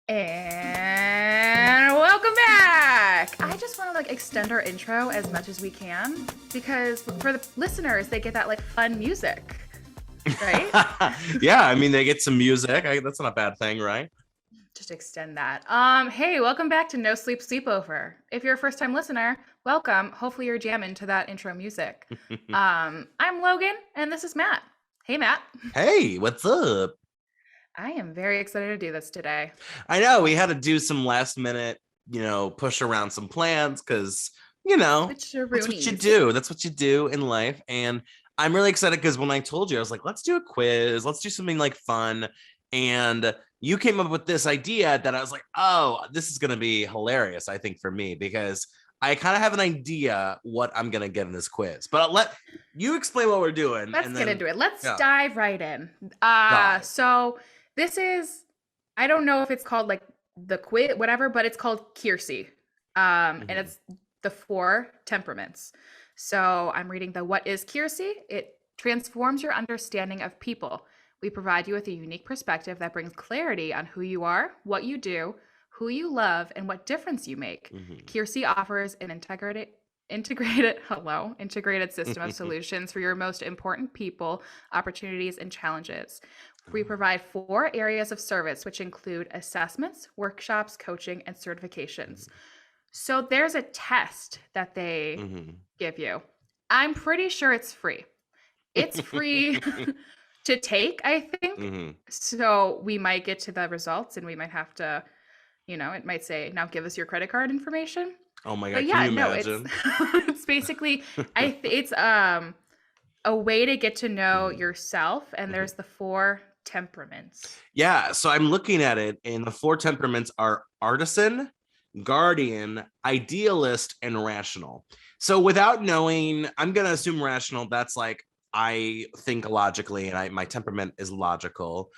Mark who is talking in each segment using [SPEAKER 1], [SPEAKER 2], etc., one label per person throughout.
[SPEAKER 1] And welcome back. I just want to extend our intro as much as we can because for the listeners, they get that fun music, right?
[SPEAKER 2] Yeah, I mean they get some music. That's not a bad thing, right?
[SPEAKER 1] Just extend that. Hey, welcome back to No Sleep Sleepover. If you're a first-time listener, welcome. Hopefully you're jamming to that intro music. I'm Logan, and this is Matt. Hey, Matt.
[SPEAKER 2] Hey, what's up?
[SPEAKER 1] I am very excited to do this today.
[SPEAKER 2] I know we had to do some last minute, push around some plans because, that's what you do. That's what you do in life. And I'm really excited because when I told you, I was like, let's do a quiz. Let's do something fun. And you came up with this idea that I was like, oh, this is going to be hilarious, I think, for me, because I kind of have an idea what I'm going to get in this quiz. But I'll let you explain what we're doing.
[SPEAKER 1] Let's get into it. Let's
[SPEAKER 2] yeah.
[SPEAKER 1] dive right in. So this is, I don't know if it's called the quiz, whatever, but it's called Kiersey. And it's the 4 temperaments. So I'm reading the What is Kiersey? It transforms your understanding of people. We provide you with a unique perspective that brings clarity on who you are, what you do, who you love, and what difference you make. Kiersey offers an integrated system of solutions for your most important people, opportunities, and challenges. We provide 4 areas of service, which include assessments, workshops, coaching, and certifications. So there's a test that they give you. I'm pretty sure it's free. It's free to take, I think. So we might get to the results and we might have to, it might say, now give us your credit card information.
[SPEAKER 2] Oh my God, but can you imagine?
[SPEAKER 1] It's basically, it's a way to get to know yourself, and there's the 4 temperaments.
[SPEAKER 2] Yeah, so I'm looking at it, and the 4 temperaments are artisan, guardian, idealist, and rational. So without knowing, I'm going to assume rational. That's I think logically, and my temperament is logical.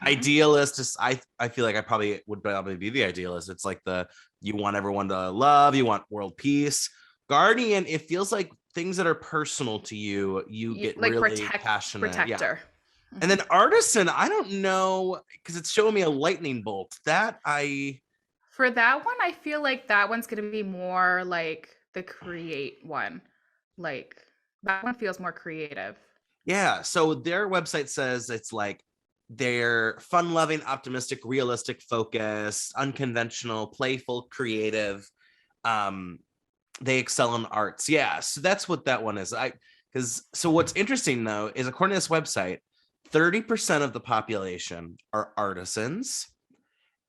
[SPEAKER 2] Idealist is, I feel like I would probably be the idealist. It's you want everyone to love, you want world peace. Guardian, it feels like things that are personal to you, you get really passionate.
[SPEAKER 1] Protector.
[SPEAKER 2] Yeah. And then artisan, I don't know, because it's showing me a lightning bolt.
[SPEAKER 1] For that one, I feel like that one's going to be more the create one. That one feels more creative.
[SPEAKER 2] Yeah. So their website says it's they're fun-loving, optimistic, realistic, focused, unconventional, playful, creative. They excel in arts. Yeah. So that's what that one is. So what's interesting though is according to this website, 30% of the population are artisans.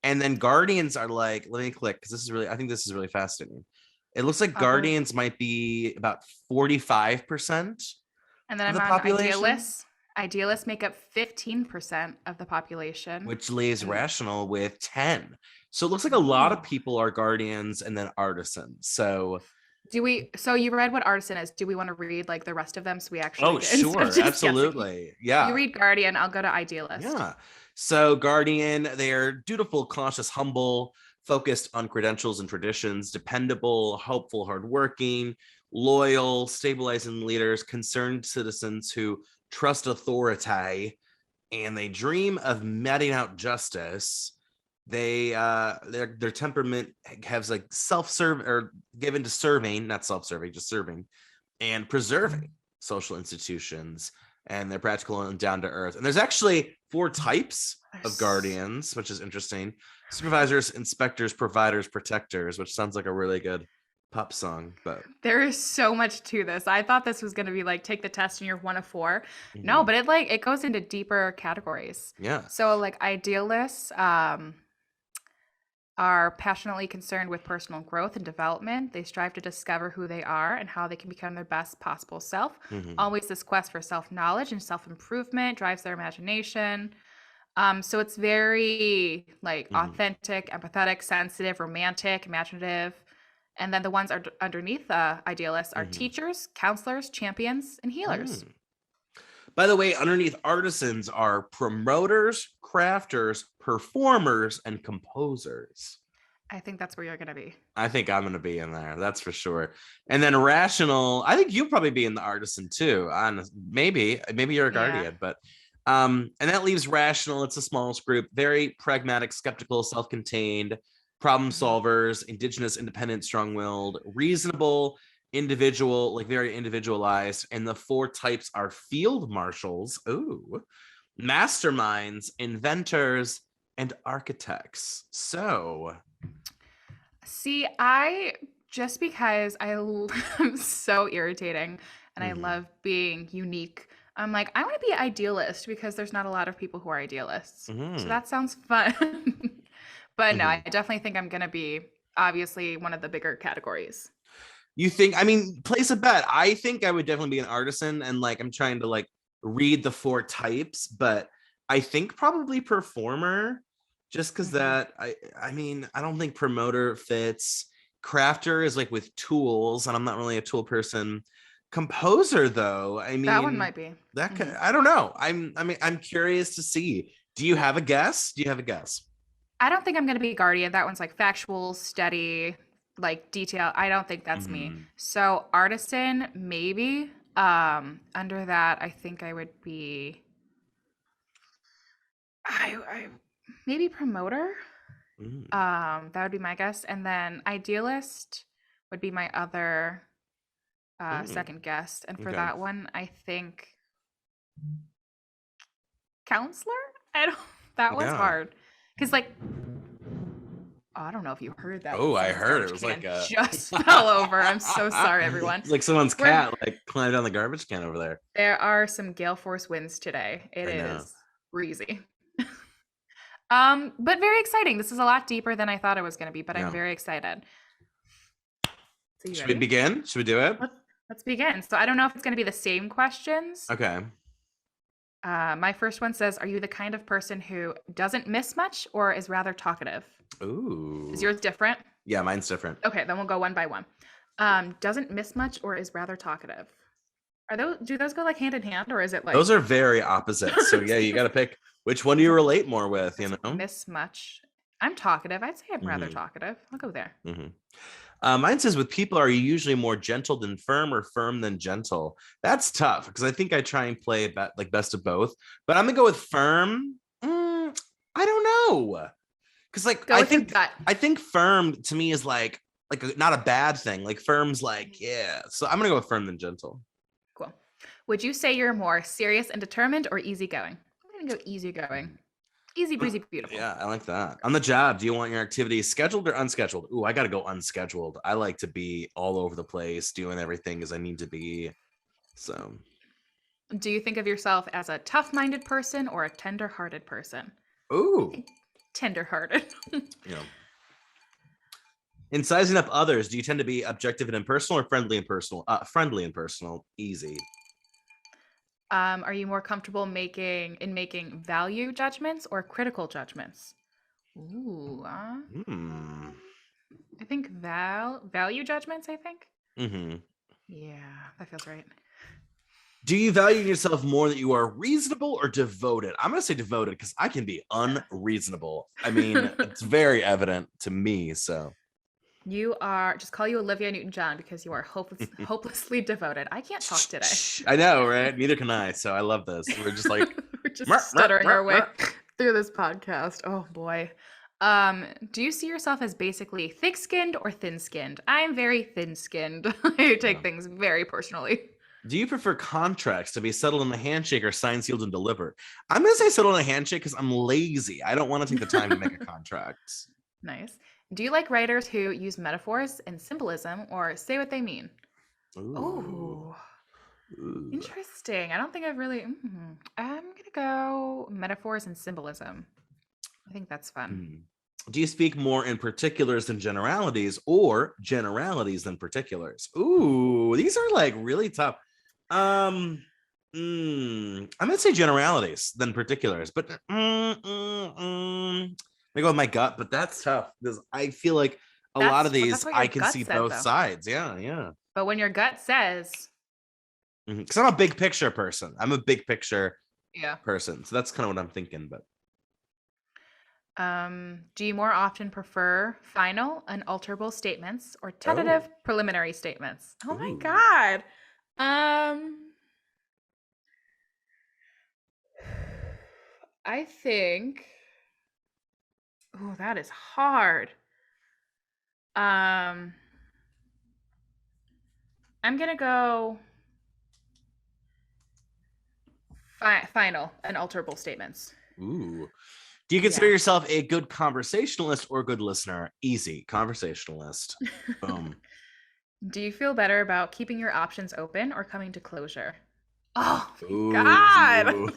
[SPEAKER 2] And then guardians are let me click because I think this is really fascinating. It looks like guardians might be about 45%.
[SPEAKER 1] And then I'm on idealists. Idealists make up 15% of the population.
[SPEAKER 2] Which leaves rational with 10. So it looks like a lot of people are guardians and then artisans. So
[SPEAKER 1] you read what artisan is. Do we want to read the rest of them so we actually
[SPEAKER 2] sure, absolutely.
[SPEAKER 1] Guessing?
[SPEAKER 2] Yeah.
[SPEAKER 1] You read guardian, I'll go to idealist.
[SPEAKER 2] Yeah. So guardian, they're dutiful, cautious, humble, focused on credentials and traditions, dependable, hopeful, hardworking, loyal, stabilizing leaders, concerned citizens who trust authority, and they dream of meting out justice. They their temperament has self-serve or given to serving, not self-serving, just serving and preserving social institutions, and they're practical and down to earth. And there's actually 4 types of guardians, which is interesting: supervisors, inspectors, providers, protectors, which sounds like a really good pop song. But
[SPEAKER 1] there is so much to this. I thought this was going to be take the test and you're 1 of 4. No, but it goes into deeper categories.
[SPEAKER 2] Yeah.
[SPEAKER 1] So idealists are passionately concerned with personal growth and development. They strive to discover who they are and how they can become their best possible self. Always this quest for self-knowledge and self-improvement drives their imagination. So it's very authentic, empathetic, sensitive, romantic, imaginative. And then the ones are underneath idealists are teachers, counselors, champions, and healers.
[SPEAKER 2] By the way, underneath artisans are promoters, crafters, performers, and composers.
[SPEAKER 1] I think that's where you're going to be.
[SPEAKER 2] I think I'm going to be in there. That's for sure. And then rational, I think you'll probably be in the artisan too. Maybe you're a guardian, but And that leaves rational. It's the smallest group, very pragmatic, skeptical, self-contained, problem solvers, indigenous, independent, strong-willed, reasonable, individual, like very individualized. And the 4 types are field marshals, masterminds, inventors, and architects. So
[SPEAKER 1] See, just because I'm so irritating and I love being unique, I'm like, I want to be idealist because there's not a lot of people who are idealists. So that sounds fun. But no, I definitely think I'm going to be obviously one of the bigger categories.
[SPEAKER 2] you think, I mean, place a bet. I think I would definitely be an artisan, and like I'm trying to like read the 4 types, but I think probably performer, just because that I mean, I don't think promoter fits. Crafter is like with tools, and I'm not really a tool person. Composer, though, I
[SPEAKER 1] That one
[SPEAKER 2] mean,
[SPEAKER 1] might be.
[SPEAKER 2] that could, I don't know. I'm curious to see. Do you have a guess? Do you have a guess?
[SPEAKER 1] I don't think I'm going to be guardian. That one's like factual, steady, like detail. I don't think that's me. So artisan, maybe. Under that, I think I would be. I maybe promoter. That would be my guess, and then idealist would be my other second guess. And for
[SPEAKER 2] Okay.
[SPEAKER 1] that one, I think counselor. I don't. That was
[SPEAKER 2] Yeah.
[SPEAKER 1] hard because like. Oh, I don't know if you heard that.
[SPEAKER 2] Oh, I
[SPEAKER 1] Someone's
[SPEAKER 2] heard it
[SPEAKER 1] garbage
[SPEAKER 2] was
[SPEAKER 1] can
[SPEAKER 2] like a
[SPEAKER 1] just fell over. I'm so sorry, everyone.
[SPEAKER 2] It's like someone's
[SPEAKER 1] We're-
[SPEAKER 2] cat like climbed down the garbage can over there.
[SPEAKER 1] There are some gale force winds today. It
[SPEAKER 2] I know.
[SPEAKER 1] is breezy. But very exciting. This is a lot deeper than I thought it was going to be, but I'm very excited. So
[SPEAKER 2] Should we begin? Should we do it?
[SPEAKER 1] Let's begin. So I don't know if it's going to be the same questions.
[SPEAKER 2] Okay.
[SPEAKER 1] My first one says, are you the kind of person who doesn't miss much or is rather talkative?
[SPEAKER 2] Ooh.
[SPEAKER 1] Is yours different?
[SPEAKER 2] Yeah, mine's different.
[SPEAKER 1] Okay, then we'll go one by one. Doesn't miss much or is rather talkative. Do those go like hand in hand, or is it like
[SPEAKER 2] those are very opposite? So yeah, you got to pick which one do you relate more with, you know?
[SPEAKER 1] Miss much. I'm talkative. I'd say I'm rather talkative. I'll go there.
[SPEAKER 2] Mine says, with people, are you usually more gentle than firm or firm than gentle? That's tough because I think I try and play like best of both, but I'm gonna go with firm. I don't know. Because like I think firm to me is like not a bad thing. Like firm's like, yeah. So I'm gonna go with firm than gentle.
[SPEAKER 1] Cool. Would you say you're more serious and determined or easygoing? I'm gonna go easygoing. Easy breezy beautiful.
[SPEAKER 2] Yeah, I like that. On the job, do you want your activities scheduled or unscheduled? Ooh, I gotta go unscheduled. I like to be all over the place, doing everything as I need to be. So
[SPEAKER 1] do you think of yourself as a tough-minded person or a tender-hearted person?
[SPEAKER 2] Ooh.
[SPEAKER 1] Tender-hearted.
[SPEAKER 2] In sizing up others, do you tend to be objective and impersonal or friendly and personal? Friendly and personal. Easy.
[SPEAKER 1] Are you more comfortable making value judgments or critical judgments? Ooh. I think value judgments, I think. Yeah, that feels right.
[SPEAKER 2] Do you value yourself more that you are reasonable or devoted? I'm going to say devoted because I can be unreasonable. I mean, it's very evident to me. So
[SPEAKER 1] you are, just call you Olivia Newton-John because you are hopelessly devoted. I can't talk today.
[SPEAKER 2] I know, right? Neither can I. So I love this. We're just like
[SPEAKER 1] we're just stuttering our way through this podcast. Oh boy. Do you see yourself as basically thick-skinned or thin-skinned? I'm very thin-skinned. I take things very personally.
[SPEAKER 2] Do you prefer contracts to be settled in a handshake or signed, sealed, and delivered? I'm going to say settled in a handshake because I'm lazy. I don't want to take the time to make a contract.
[SPEAKER 1] Nice. Do you like writers who use metaphors and symbolism or say what they mean? Ooh. Interesting. I don't think I've really... I'm going to go metaphors and symbolism. I think that's fun.
[SPEAKER 2] Do you speak more in particulars than generalities or generalities than particulars? Ooh, these are like really tough. I'm gonna say generalities than particulars, but I go with my gut, but that's tough because I feel like a lot of these I can see both sides. Yeah.
[SPEAKER 1] But when your gut says,
[SPEAKER 2] because I'm a big picture person, I'm a big picture person, so that's kind of what I'm thinking. But
[SPEAKER 1] do you more often prefer final, unalterable statements or tentative preliminary statements? Oh my God. I think. Oh, that is hard. I'm gonna go final, unalterable statements.
[SPEAKER 2] Ooh. Do you consider yourself a good conversationalist or a good listener? Easy. Conversationalist. Boom.
[SPEAKER 1] Do you feel better about keeping your options open or coming to closure? Oh my God.
[SPEAKER 2] Ooh.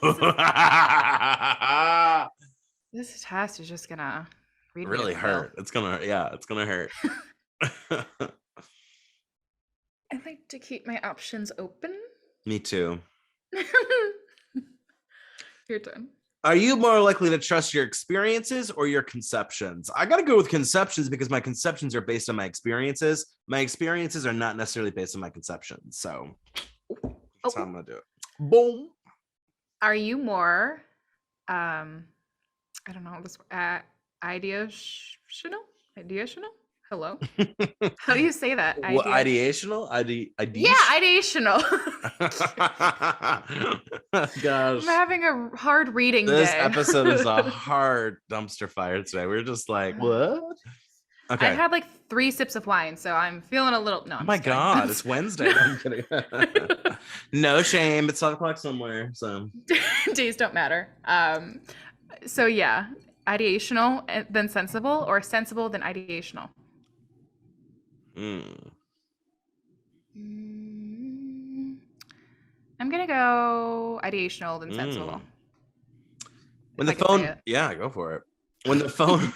[SPEAKER 1] This test is just gonna read me a
[SPEAKER 2] Really
[SPEAKER 1] quill.
[SPEAKER 2] hurt. It's gonna hurt.
[SPEAKER 1] I like to keep my options open.
[SPEAKER 2] Me too.
[SPEAKER 1] Your turn.
[SPEAKER 2] Are you more likely to trust your experiences or your conceptions? I got to go with conceptions because my conceptions are based on my experiences. My experiences are not necessarily based on my conceptions. So that's how I'm going to do it. Boom.
[SPEAKER 1] Are you more, I don't know, this ideational? Hello? How do you say that?
[SPEAKER 2] What, ideational?
[SPEAKER 1] Yeah, ideational.
[SPEAKER 2] Gosh.
[SPEAKER 1] I'm having a hard reading
[SPEAKER 2] This
[SPEAKER 1] day.
[SPEAKER 2] episode is a hard dumpster fire today. We're just like, what? Okay.
[SPEAKER 1] I had like 3 sips of wine, so I'm feeling a little. No,
[SPEAKER 2] oh my God, it's Wednesday. No, I'm kidding. No shame. It's 5:00 somewhere. So
[SPEAKER 1] days don't matter. So yeah, ideational then sensible, or sensible then ideational. I'm gonna go ideational then sensible.
[SPEAKER 2] When the phone, yeah, go for it. When the phone,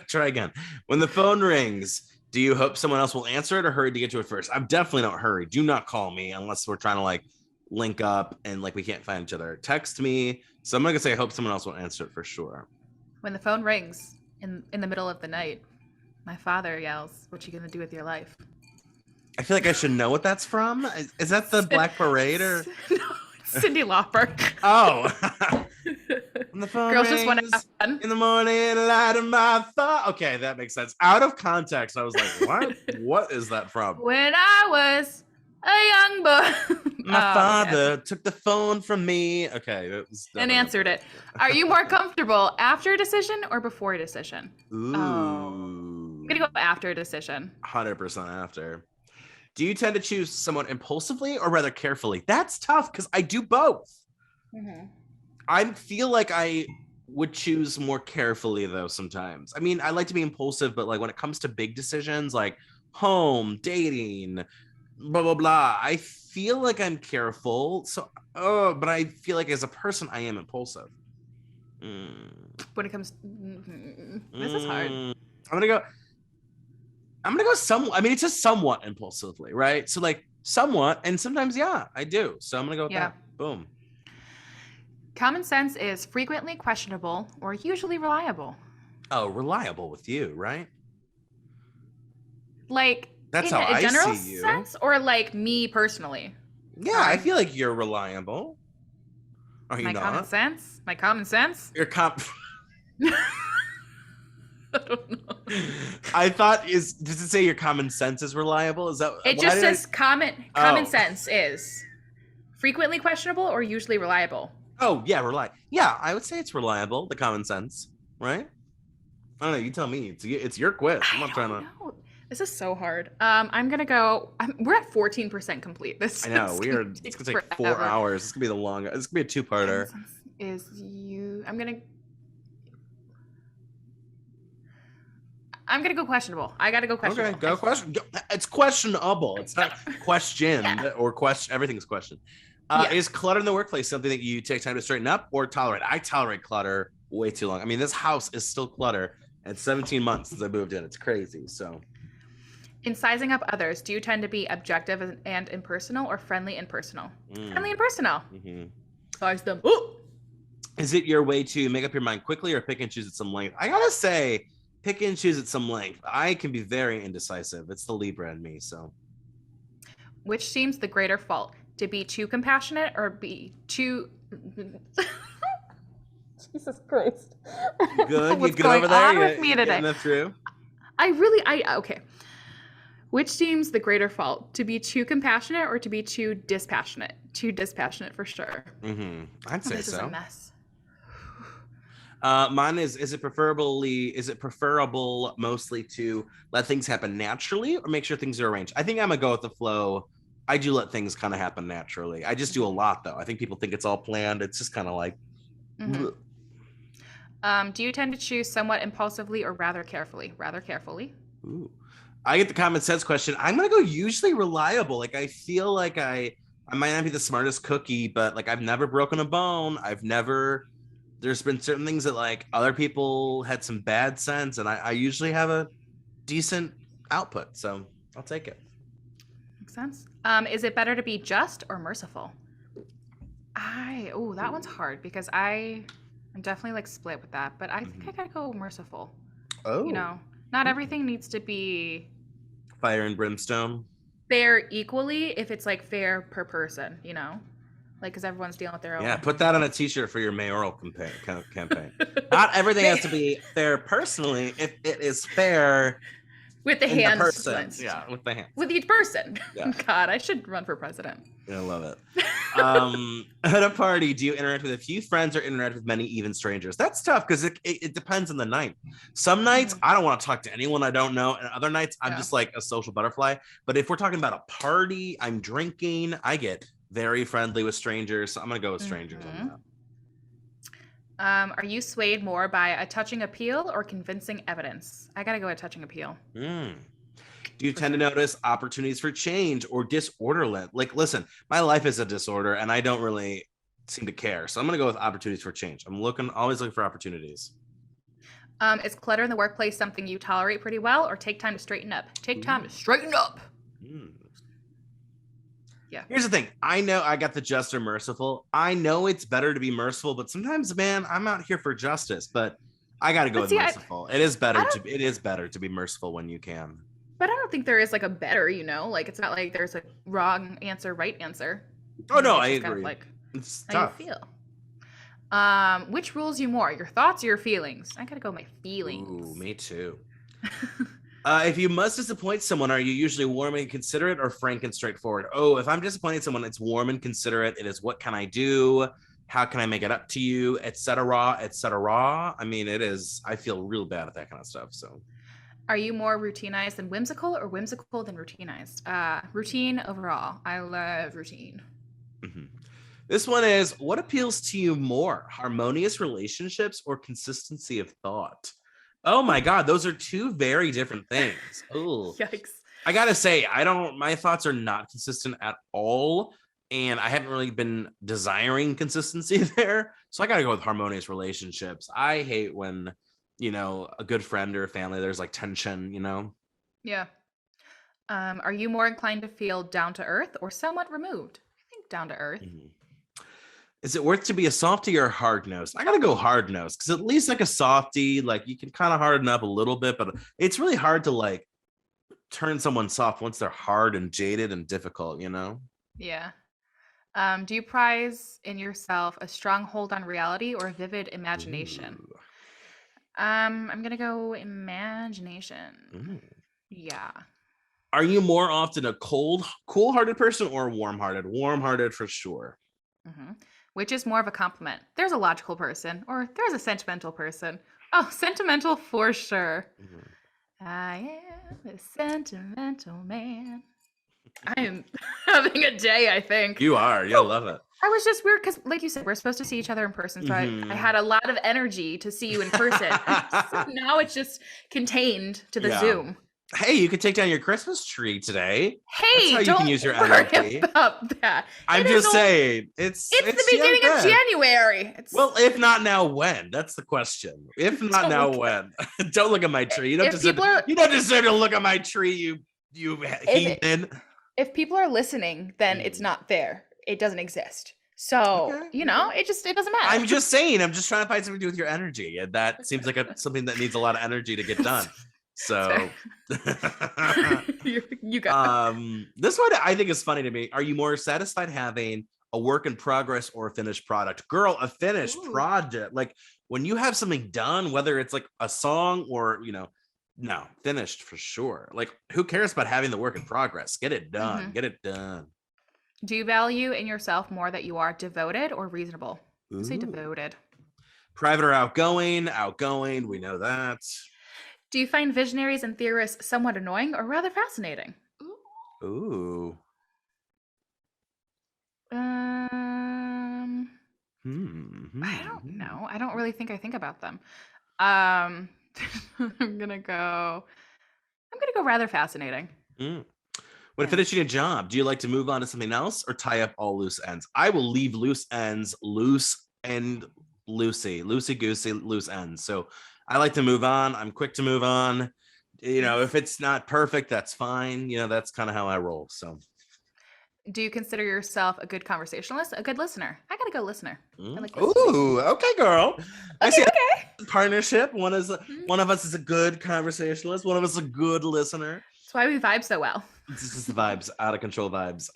[SPEAKER 2] try again. When the phone rings, do you hope someone else will answer it or hurry to get to it first? I'm definitely not hurried. Do not call me unless we're trying to like link up and like we can't find each other. Text me. So I'm gonna say I hope someone else will answer it for sure.
[SPEAKER 1] When the phone rings in the middle of the night, my father yells, "What you gonna do with your life?"
[SPEAKER 2] I feel like I should know what that's from. Is that the Black Parade or?
[SPEAKER 1] No, it's Cyndi Lauper.
[SPEAKER 2] Oh. When the phone
[SPEAKER 1] Girls
[SPEAKER 2] rings
[SPEAKER 1] just want to have fun.
[SPEAKER 2] In the morning, light of my thought. Okay, that makes sense. Out of context, I was like, what? What is that from?
[SPEAKER 1] When I was a young boy.
[SPEAKER 2] My father took the phone from me. Okay. That was
[SPEAKER 1] and answered it. Are you more comfortable after a decision or before a decision?
[SPEAKER 2] Ooh.
[SPEAKER 1] I'm going to go after a decision.
[SPEAKER 2] 100% after. Do you tend to choose someone impulsively or rather carefully? That's tough because I do both. Mm-hmm. I feel like I would choose more carefully though sometimes. I mean, I like to be impulsive, but like when it comes to big decisions like home, dating, blah, blah, blah, I feel like I'm careful. So, but I feel like as a person, I am impulsive.
[SPEAKER 1] When it comes, this is hard.
[SPEAKER 2] I'm going to go I mean, it's just somewhat impulsively, right? So like somewhat, and sometimes, yeah, I do. So I'm going to go with that. Boom.
[SPEAKER 1] Common sense is frequently questionable or usually reliable.
[SPEAKER 2] Oh, reliable with you, right?
[SPEAKER 1] Like
[SPEAKER 2] that's
[SPEAKER 1] in
[SPEAKER 2] how
[SPEAKER 1] a general
[SPEAKER 2] see you.
[SPEAKER 1] sense, or like me personally?
[SPEAKER 2] Yeah, I feel like you're reliable. Are you
[SPEAKER 1] my
[SPEAKER 2] not?
[SPEAKER 1] Common sense? My common sense?
[SPEAKER 2] Your
[SPEAKER 1] I don't know.
[SPEAKER 2] I thought does it say your common sense is reliable? Is that
[SPEAKER 1] it just says common sense is frequently questionable or usually reliable?
[SPEAKER 2] Oh, yeah, yeah, I would say it's reliable, the common sense, right? I don't know, you tell me. It's your quiz. I'm not trying to know.
[SPEAKER 1] This is so hard. I'm gonna go. We're at 14% complete.
[SPEAKER 2] I know it's gonna take 4 hours. It's gonna be the longest. It's gonna be a 2-parter.
[SPEAKER 1] I'm gonna go questionable. I gotta go questionable.
[SPEAKER 2] Okay, go question. It's questionable. It's not questioned or question. Everything's questioned. Is clutter in the workplace something that you take time to straighten up or tolerate? I tolerate clutter way too long. I mean, this house is still clutter. It's 17 months since I moved in. It's crazy. So,
[SPEAKER 1] in sizing up others, do you tend to be objective and impersonal or friendly and personal? Friendly and personal. Mm-hmm. Size them. Ooh!
[SPEAKER 2] Is it your way to make up your mind quickly or pick and choose at some length? I gotta say, pick and choose at some length. I can be very indecisive. It's the Libra in me. So,
[SPEAKER 1] which seems the greater fault? To be too compassionate or be too... Jesus Christ.
[SPEAKER 2] Good. You good over there?
[SPEAKER 1] On with me today?
[SPEAKER 2] That's true.
[SPEAKER 1] Okay. Which seems the greater fault? To be too compassionate or to be too dispassionate? Too dispassionate for sure.
[SPEAKER 2] Mm-hmm. I'd say
[SPEAKER 1] this
[SPEAKER 2] so.
[SPEAKER 1] Is a mess.
[SPEAKER 2] Mine is it preferable mostly to let things happen naturally or make sure things are arranged? I think I'm gonna go with the flow. I do let things kind of happen naturally. I just do a lot though. I think people think it's all planned. It's just kind of like
[SPEAKER 1] Do you tend to choose somewhat impulsively or rather carefully? Rather carefully.
[SPEAKER 2] Ooh. I get the common sense question. I'm gonna go usually reliable. Like I feel like I might not be the smartest cookie, but like I've never broken a bone. There's been certain things that like other people had some bad sense, and I usually have a decent output. So I'll take it.
[SPEAKER 1] Makes sense. Is it better to be just or merciful? That one's hard because I'm definitely like split with that, but I think I gotta go merciful.
[SPEAKER 2] Oh.
[SPEAKER 1] Not everything needs to be
[SPEAKER 2] fire and brimstone.
[SPEAKER 1] Fair equally if it's like fair per person, like because everyone's dealing with their own.
[SPEAKER 2] Yeah, put that on a t-shirt for your mayoral campaign. Not everything has to be fair personally if it is fair
[SPEAKER 1] with the hands
[SPEAKER 2] person. Yeah, with the hands.
[SPEAKER 1] With each person. Yeah. God, I should run for president.
[SPEAKER 2] I love it. At a party, do you interact with a few friends or interact with many, even strangers? That's tough because it depends on the night. Some nights I don't want to talk to anyone I don't know, and other nights I'm just like a social butterfly. But if we're talking about a party, I'm drinking, I get very friendly with strangers. So I'm gonna go with strangers on
[SPEAKER 1] that. Are you swayed more by a touching appeal or convincing evidence? I gotta go with touching appeal.
[SPEAKER 2] Do you tend to notice opportunities for change or disorder? Like, listen, my life is a disorder and I don't really seem to care. So I'm going to go with opportunities for change. I'm always looking for opportunities.
[SPEAKER 1] Is clutter in the workplace something you tolerate pretty well or take time to straighten up? Take time to straighten up. Yeah.
[SPEAKER 2] Here's the thing. I know I got the just or merciful. I know it's better to be merciful, but sometimes, man, I'm out here for justice, but I got to go with merciful. It is better to be merciful when you can.
[SPEAKER 1] But I don't think there is like a better, like it's not like there's a wrong answer, right answer.
[SPEAKER 2] Oh no, I agree. Kind of like
[SPEAKER 1] it's how tough. You feel. Which rules you more, your thoughts or your feelings? I gotta go with my feelings.
[SPEAKER 2] Ooh, me too. If you must disappoint someone, are you usually warm and considerate or frank and straightforward? Oh, if I'm disappointing someone, it's warm and considerate. It is what can I do? How can I make it up to you? Etc. Etc. I mean, it is. I feel real bad at that kind of stuff. So.
[SPEAKER 1] Are you more routinized than whimsical or whimsical than routinized? Routine overall. I love routine.
[SPEAKER 2] This one is, what appeals to you more? Harmonious relationships or consistency of thought? Oh my God, those are two very different things. Oh,
[SPEAKER 1] yikes.
[SPEAKER 2] I gotta say, my thoughts are not consistent at all. And I haven't really been desiring consistency there. So I gotta go with harmonious relationships. I hate when a good friend or a family, there's like tension,
[SPEAKER 1] Yeah. Are you more inclined to feel down to earth or somewhat removed? I think down to earth.
[SPEAKER 2] Is it worth to be a softy or hard nosed? I gotta go hard nosed because at least like a softy, like you can kind of harden up a little bit, but it's really hard to like turn someone soft once they're hard and jaded and difficult,
[SPEAKER 1] Yeah. Do you prize in yourself a strong hold on reality or a vivid imagination? Ooh. I'm gonna go imagination. Yeah.
[SPEAKER 2] Are you more often a cool-hearted person or warm-hearted? Warm-hearted for sure.
[SPEAKER 1] Which is more of a compliment? There's a logical person or there's a sentimental person. Oh, sentimental for sure. I am a sentimental man. I am having a day, I think.
[SPEAKER 2] You are. You'll love it.
[SPEAKER 1] I was just weird because, like you said, we're supposed to see each other in person. So I had a lot of energy to see you in person. So now it's just contained to the Zoom.
[SPEAKER 2] Hey, you could take down your Christmas tree today.
[SPEAKER 1] Hey,
[SPEAKER 2] that's how you can use your energy.
[SPEAKER 1] About that.
[SPEAKER 2] I'm just saying, it's
[SPEAKER 1] the beginning of January.
[SPEAKER 2] Well, if not now, when? That's the question. If not now, when? Don't look at my tree. You don't deserve to look at my tree. You heathen.
[SPEAKER 1] If people are listening, then it's not there. It doesn't exist. So, it doesn't matter.
[SPEAKER 2] I'm just saying, I'm just trying to find something to do with your energy. And that seems like something that needs a lot of energy to get done. So
[SPEAKER 1] you got
[SPEAKER 2] this one I think is funny to me. Are you more satisfied having a work in progress or a finished product? Girl, a finished project. Like when you have something done, whether it's like a song or, no, finished for sure. Like who cares about having the work in progress? Get it done. Get it done.
[SPEAKER 1] Do you value in yourself more that you are devoted or reasonable? Say devoted.
[SPEAKER 2] Private or outgoing? Outgoing, we know that.
[SPEAKER 1] Do you find visionaries and theorists somewhat annoying or rather fascinating?
[SPEAKER 2] Ooh.
[SPEAKER 1] I don't know. I don't really think I think about them. I'm gonna go rather fascinating.
[SPEAKER 2] When
[SPEAKER 1] Yeah.
[SPEAKER 2] finishing a job, do you like to move on to something else or tie up all loose ends? I will leave loose ends loose and loosey goosey loose ends. So I like to move on. I'm quick to move on. If it's not perfect, that's fine. That's kind of how I roll. So
[SPEAKER 1] Do you consider yourself a good conversationalist, a good listener? I gotta go listener. I like listening.
[SPEAKER 2] Ooh, okay, girl. I see
[SPEAKER 1] Okay.
[SPEAKER 2] partnership. One of us is a good conversationalist. One of us is a good listener.
[SPEAKER 1] That's why we vibe so well.
[SPEAKER 2] This is the vibes, out of control vibes.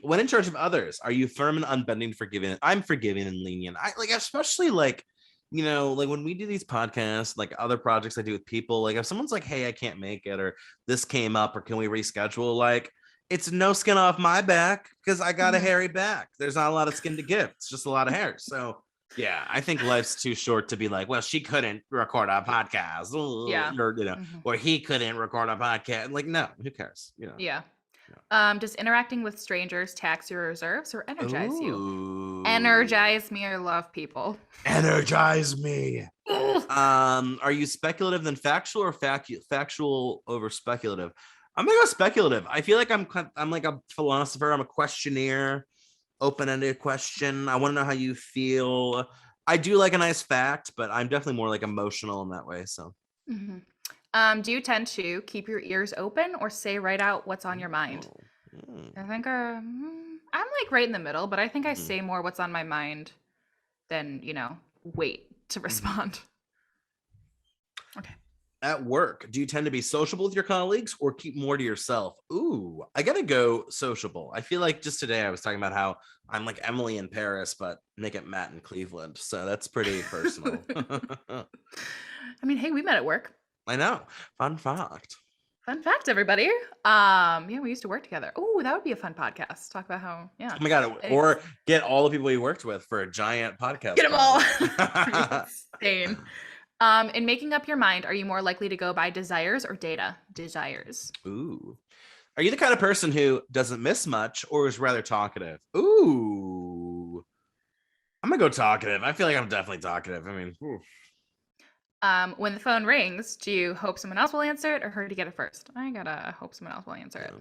[SPEAKER 2] When in charge of others, are you firm and unbending, forgiving? I'm forgiving and lenient. I like, especially like when we do these podcasts, like other projects I do with people, like if someone's like, hey, I can't make it, or this came up, or can we reschedule? Like, it's no skin off my back because I got a hairy back. There's not a lot of skin to give. It's just a lot of hair. So yeah, I think life's too short to be like, well, she couldn't record a podcast.
[SPEAKER 1] Yeah.
[SPEAKER 2] Or he couldn't record a podcast. Like, no, who cares?
[SPEAKER 1] Yeah. Does interacting with strangers tax your reserves or energize you? Energize me or love people.
[SPEAKER 2] Energize me. Are you speculative than factual or factual over speculative? I'm gonna go speculative. I feel like I'm like a philosopher. I'm a questionnaire, open-ended question. I want to know how you feel. I do like a nice fact, but I'm definitely more like emotional in that way. So,
[SPEAKER 1] do you tend to keep your ears open or say right out what's on your mind? I think I'm like right in the middle, but I think I say more what's on my mind than wait to respond. Okay.
[SPEAKER 2] At work, do you tend to be sociable with your colleagues or keep more to yourself? Ooh, I gotta go sociable. I feel like just today I was talking about how I'm like Emily in Paris, but make it Matt in Cleveland. So that's pretty personal.
[SPEAKER 1] I mean, hey, we met at work.
[SPEAKER 2] I know. Fun fact.
[SPEAKER 1] Fun fact, everybody. Yeah, we used to work together. Oh, that would be a fun podcast. Talk about how, yeah.
[SPEAKER 2] Oh my God. Or get all the people we worked with for a giant podcast.
[SPEAKER 1] Get them all. Insane. In making up your mind, are you more likely to go by desires or data? Desires.
[SPEAKER 2] Ooh. Are you the kind of person who doesn't miss much or is rather talkative? Ooh. I'm gonna go talkative. I feel like I'm definitely talkative. I mean,
[SPEAKER 1] when the phone rings, do you hope someone else will answer it or hurry to get it first? I gotta hope someone else will answer it.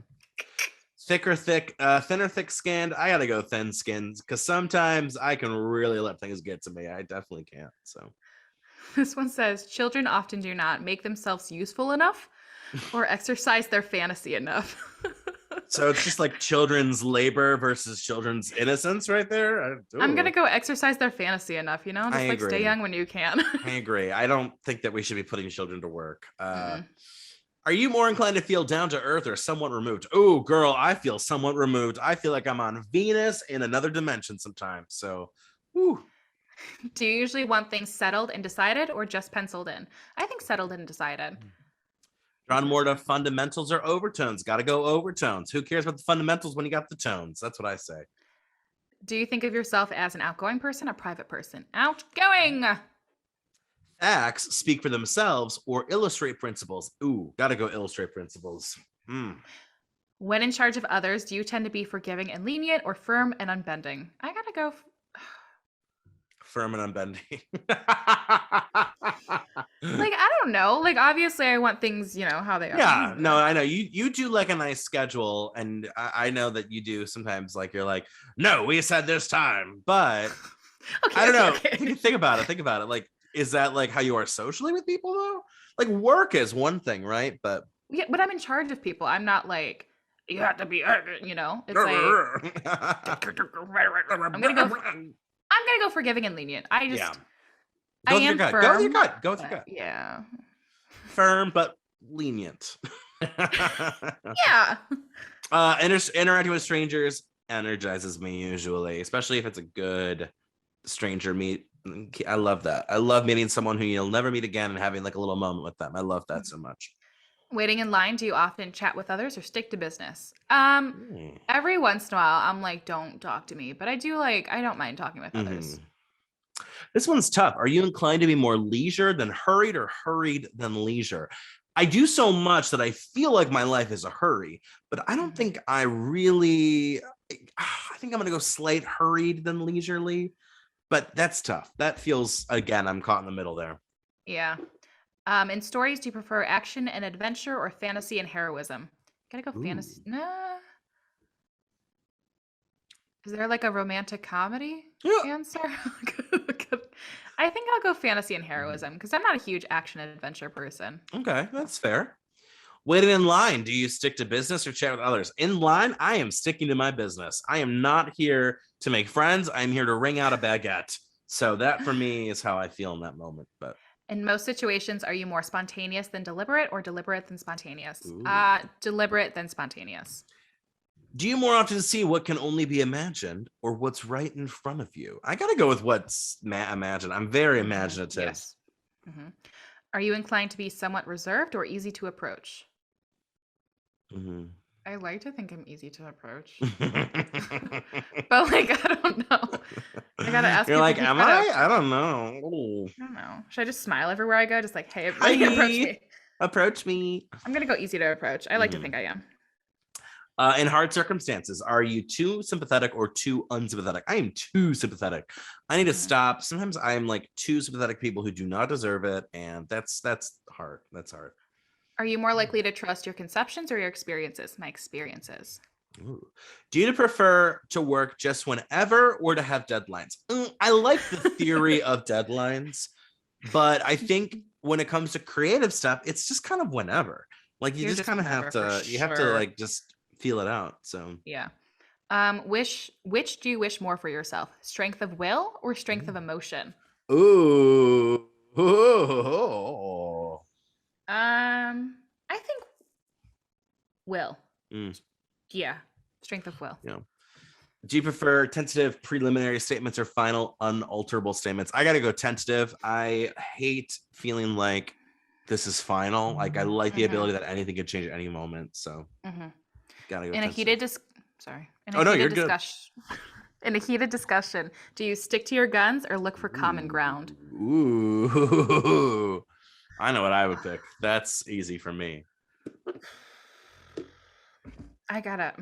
[SPEAKER 2] Thinner, thick skinned. I gotta go thin skinned because sometimes I can really let things get to me. I definitely can't. So
[SPEAKER 1] this one says children often do not make themselves useful enough or exercise their fantasy enough.
[SPEAKER 2] So it's just like children's labor versus children's innocence right there.
[SPEAKER 1] I'm going to go exercise their fantasy enough, just like agree. Stay young when you can.
[SPEAKER 2] I agree. I don't think that we should be putting children to work. Are you more inclined to feel down to earth or somewhat removed? Oh, girl, I feel somewhat removed. I feel like I'm on Venus in another dimension sometimes. So, whew.
[SPEAKER 1] Do you usually want things settled and decided or just penciled in? I think settled and decided.
[SPEAKER 2] Drawn more to fundamentals or overtones? Got to go overtones. Who cares about the fundamentals when you got the tones? That's what I say.
[SPEAKER 1] Do you think of yourself as an outgoing person or private person? Outgoing!
[SPEAKER 2] Facts speak for themselves or illustrate principles. Ooh, got to go illustrate principles.
[SPEAKER 1] When in charge of others, do you tend to be forgiving and lenient or firm and unbending? I got to go...
[SPEAKER 2] firm and unbending.
[SPEAKER 1] Like, I don't know. Like, obviously I want things, how they are.
[SPEAKER 2] Yeah, no, I know. You do like a nice schedule, and I know that you do sometimes, like, you're like, no, we said this time, but I don't know. Okay. Think about it. Like, is that like how you are socially with people though? Like, work is one thing, right? But
[SPEAKER 1] yeah, but I'm in charge of people. I'm not like, you have to be, it's like I'm gonna go forgiving and lenient. I just
[SPEAKER 2] Go with your gut. Go with your gut.
[SPEAKER 1] Yeah.
[SPEAKER 2] Firm but lenient.
[SPEAKER 1] Yeah.
[SPEAKER 2] Interacting with strangers energizes me usually, especially if it's a good stranger meet. I love that. I love meeting someone who you'll never meet again and having like a little moment with them. I love that so much.
[SPEAKER 1] Waiting in line, do you often chat with others or stick to business? Every once in a while, I'm like, don't talk to me. But I don't mind talking with others.
[SPEAKER 2] This one's tough. Are you inclined to be more leisure than hurried or hurried than leisure? I do so much that I feel like my life is a hurry, but I don't think I really, I think I'm going to go slight hurried than leisurely, but that's tough. That feels, again, I'm caught in the middle there.
[SPEAKER 1] Yeah. In stories, do you prefer action and adventure or fantasy and heroism? Gotta go fantasy. Nah. Is there like a romantic comedy answer? I think I'll go fantasy and heroism because I'm not a huge action and adventure person.
[SPEAKER 2] Okay, that's fair. Waiting in line, do you stick to business or chat with others? In line, I am sticking to my business. I am not here to make friends. I'm here to wring out a baguette. So that for me is how I feel in that moment. But
[SPEAKER 1] in most situations, are you more spontaneous than deliberate or deliberate than spontaneous? Deliberate than spontaneous.
[SPEAKER 2] Do you more often see what can only be imagined or what's right in front of you? I got to go with what's imagined. I'm very imaginative.
[SPEAKER 1] Yes. Are you inclined to be somewhat reserved or easy to approach? I like to think I'm easy to approach. But like, I don't know. I gotta ask.
[SPEAKER 2] You're like, am I? I don't know.
[SPEAKER 1] Ooh. I don't know. Should I just smile everywhere I go? Just like, hey, everybody, approach me.
[SPEAKER 2] Approach me.
[SPEAKER 1] I'm gonna go easy to approach. I like to think I am.
[SPEAKER 2] In hard circumstances, are you too sympathetic or too unsympathetic? I am too sympathetic. I need to stop. Sometimes I'm like too sympathetic people who do not deserve it, and that's hard. That's hard.
[SPEAKER 1] Are you more likely to trust your conceptions or your experiences? My experiences.
[SPEAKER 2] Ooh. Do you prefer to work just whenever or to have deadlines? I like the theory of deadlines, but I think when it comes to creative stuff, it's just kind of whenever. Like you just kind of have to, you have to like just feel it out. So
[SPEAKER 1] yeah. Which do you wish more for yourself? Strength of will or strength of emotion?
[SPEAKER 2] Ooh.
[SPEAKER 1] I think will. Yeah, strength of will.
[SPEAKER 2] Yeah. Do you prefer tentative preliminary statements or final unalterable statements? I got to go tentative. I hate feeling like this is final. Like I like the ability that anything could change at any moment. So gotta go.
[SPEAKER 1] In a heated in a heated discussion, do you stick to your guns or look for common ground?
[SPEAKER 2] Ooh. I know what I would pick. That's easy for me.
[SPEAKER 1] I gotta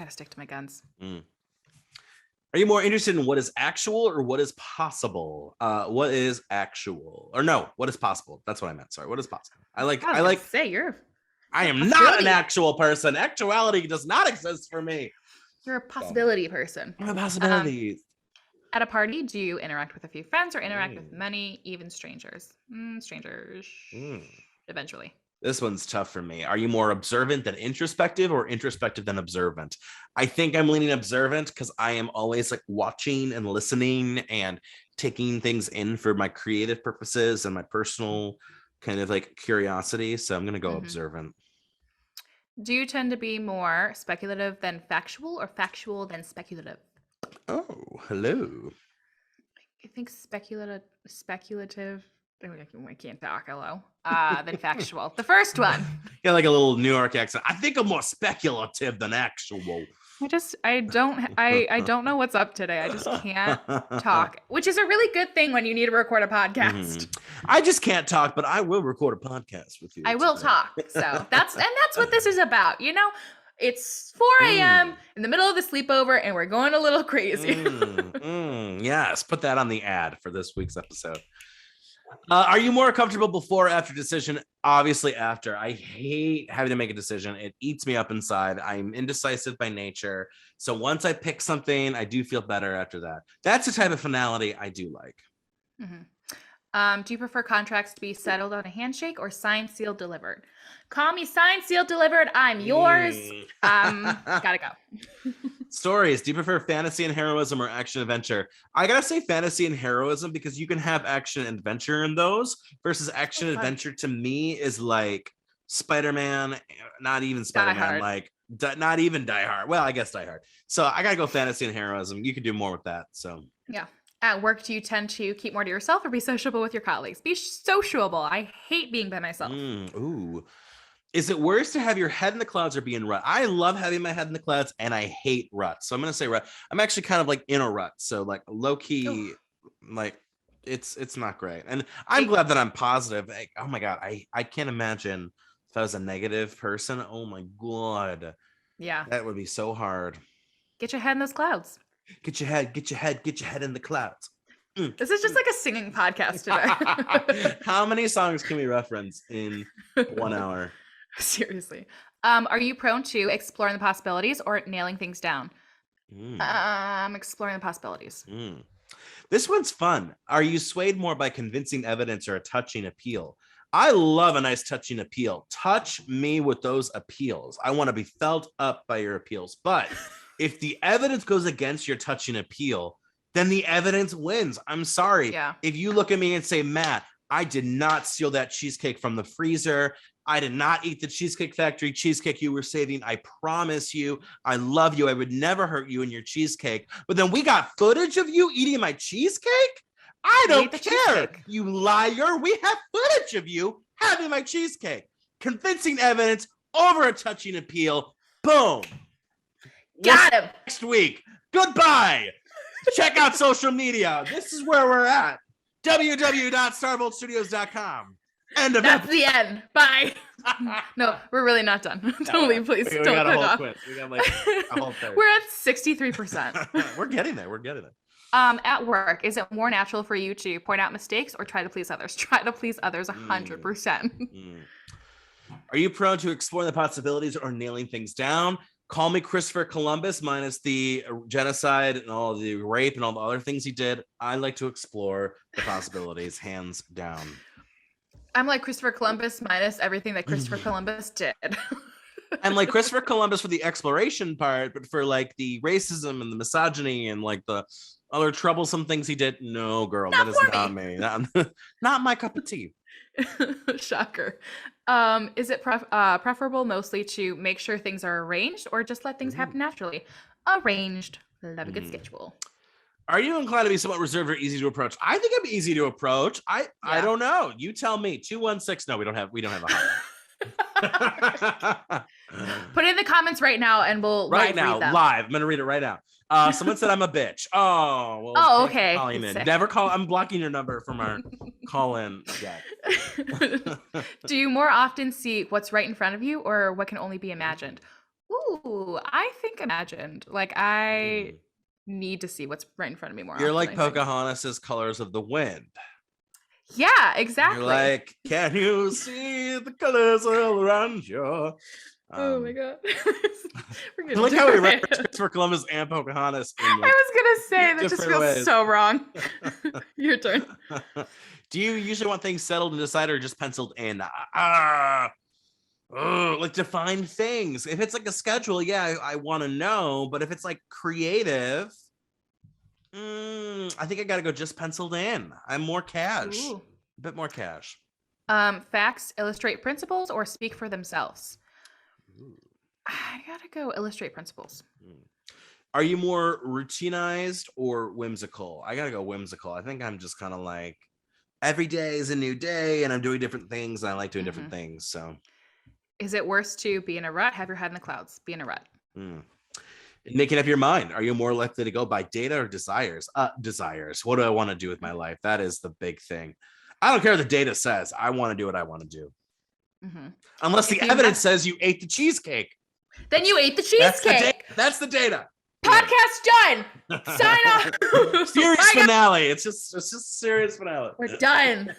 [SPEAKER 1] stick to my guns.
[SPEAKER 2] Are you more interested in what is actual or what is possible? What is actual? Or no, what is possible? That's what I meant. Sorry, what is possible? I am not an actual person. Actuality does not exist for me.
[SPEAKER 1] You're a possibility person.
[SPEAKER 2] I'm a possibility.
[SPEAKER 1] At a party, do you interact with a few friends or interact with many, even strangers? Strangers. Eventually.
[SPEAKER 2] This one's tough for me. Are you more observant than introspective or introspective than observant? I think I'm leaning observant because I am always like watching and listening and taking things in for my creative purposes and my personal kind of like curiosity. So I'm going to go observant.
[SPEAKER 1] Do you tend to be more speculative than factual or factual than speculative?
[SPEAKER 2] Oh, hello.
[SPEAKER 1] I think speculative. I can't talk. Hello. Than factual. The first one.
[SPEAKER 2] Yeah, like a little New York accent. I think I'm more speculative than actual.
[SPEAKER 1] I don't know what's up today. I just can't talk, which is a really good thing when you need to record a podcast.
[SPEAKER 2] I just can't talk, but I will record a podcast with you.
[SPEAKER 1] I will talk. So that's what this is about. You know, it's 4 a.m. in the middle of the sleepover and we're going a little crazy.
[SPEAKER 2] Yes, put that on the ad for this week's episode. Are you more comfortable before or after decision? Obviously after. I hate having to make a decision. It eats me up inside. I'm indecisive by nature. So once I pick something, I do feel better after that. That's the type of finality I do like.
[SPEAKER 1] Do you prefer contracts to be settled on a handshake or signed, sealed, delivered? Call me signed, sealed, delivered. I'm yours. Gotta go.
[SPEAKER 2] Stories. Do you prefer fantasy and heroism or action adventure? I gotta say fantasy and heroism because you can have action and adventure in those versus action adventure to me is like Spider-Man, not even Spider-Man, like not even Die Hard. Well, I guess Die Hard. So I gotta go fantasy and heroism. You could do more with that. So
[SPEAKER 1] yeah. At work, do you tend to keep more to yourself or be sociable with your colleagues? Be sociable. I hate being by myself.
[SPEAKER 2] Is it worse to have your head in the clouds or be in rut? I love having my head in the clouds and I hate rut. So I'm going to say rut. I'm actually kind of like in a rut. So like low key, like it's not great. And I'm glad that I'm positive. Like, oh my God. I can't imagine if I was a negative person. Oh my God.
[SPEAKER 1] Yeah.
[SPEAKER 2] That would be so hard.
[SPEAKER 1] Get your head in those clouds.
[SPEAKER 2] Get your head in the clouds.
[SPEAKER 1] This is just like a singing podcast today.
[SPEAKER 2] How many songs can we reference in 1 hour?
[SPEAKER 1] Seriously. Are you prone to exploring the possibilities or nailing things down? Exploring the possibilities.
[SPEAKER 2] This one's fun. Are you swayed more by convincing evidence or a touching appeal? I love a nice touching appeal. Touch me with those appeals. I want to be felt up by your appeals. But if the evidence goes against your touching appeal, then the evidence wins. I'm sorry.
[SPEAKER 1] Yeah.
[SPEAKER 2] If you look at me and say, Matt, I did not steal that cheesecake from the freezer. I did not eat the Cheesecake Factory cheesecake you were saving. I promise you, I love you. I would never hurt you in your cheesecake. But then we got footage of you eating my cheesecake? I don't care. You liar. We have footage of you having my cheesecake. Convincing evidence over a touching appeal. Boom.
[SPEAKER 1] Got him.
[SPEAKER 2] Next week. Goodbye. Check out social media. This is where we're at. www.starvoltstudios.com. End of
[SPEAKER 1] That's the end. Bye. No, we're really not done. Don't leave, please.
[SPEAKER 2] We
[SPEAKER 1] Don't
[SPEAKER 2] got a
[SPEAKER 1] click
[SPEAKER 2] whole
[SPEAKER 1] off.
[SPEAKER 2] quit. We got like a whole third.
[SPEAKER 1] We're at 63%.
[SPEAKER 2] We're getting there. We're getting there.
[SPEAKER 1] At work, is it more natural for you to point out mistakes or try to please others? Try to please others 100%.
[SPEAKER 2] Are you prone to exploring the possibilities or nailing things down? Call me Christopher Columbus minus the genocide and all the rape and all the other things he did. I like to explore the possibilities, hands down.
[SPEAKER 1] I'm like Christopher Columbus minus everything that Christopher Columbus did.
[SPEAKER 2] I'm like Christopher Columbus for the exploration part, but for like the racism and the misogyny and like the other troublesome things he did, no, girl, that is not me. Not my cup of tea.
[SPEAKER 1] Shocker. Is it preferable mostly to make sure things are arranged or just let things happen naturally? Arranged. Love a good schedule.
[SPEAKER 2] Are you inclined to be somewhat reserved or easy to approach? I think I'm easy to approach. I don't know. You tell me. 216. No, we don't have a hotline.
[SPEAKER 1] Put it in the comments right now and we'll
[SPEAKER 2] read them. Live. I'm gonna read it right now. Someone said I'm a bitch. Oh, well.
[SPEAKER 1] Oh, okay.
[SPEAKER 2] Calling in. Never call. I'm blocking your number from our call in. Yeah.
[SPEAKER 1] Do you more often see what's right in front of you or what can only be imagined? Ooh, I think imagined. Like I need to see what's right in front of me more.
[SPEAKER 2] You're like Pocahontas's Colors of the Wind.
[SPEAKER 1] Yeah, exactly.
[SPEAKER 2] You're like, can you see the colors all around you?
[SPEAKER 1] Oh my God.
[SPEAKER 2] I like how we reference Christopher Columbus and Pocahontas.
[SPEAKER 1] I was gonna say that just feels so wrong. Your turn.
[SPEAKER 2] Do you usually want things settled and decided or just penciled in? Like define things. If it's like a schedule, yeah, I want to know. But if it's like creative, I think I gotta go just penciled in. I'm more cash.
[SPEAKER 1] Ooh.
[SPEAKER 2] A bit more cash.
[SPEAKER 1] Facts illustrate principles or speak for themselves. I gotta go illustrate principles.
[SPEAKER 2] Are you more routinized or whimsical? I gotta go whimsical. I think I'm just kind of like every day is a new day and I'm doing different things and I like doing different things. So
[SPEAKER 1] is it worse to be in a rut, have your head in the clouds, be in a rut?
[SPEAKER 2] Making up your mind. Are you more likely to go by data or desires? Desires. What do I want to do with my life? That is the big thing. I don't care what the data says. I want to do what I want to do. Unless the evidence says you ate the cheesecake.
[SPEAKER 1] Then you ate the cheesecake.
[SPEAKER 2] That's the data.
[SPEAKER 1] Podcast done. Sign off.
[SPEAKER 2] Series finale. It's just series finale.
[SPEAKER 1] We're done.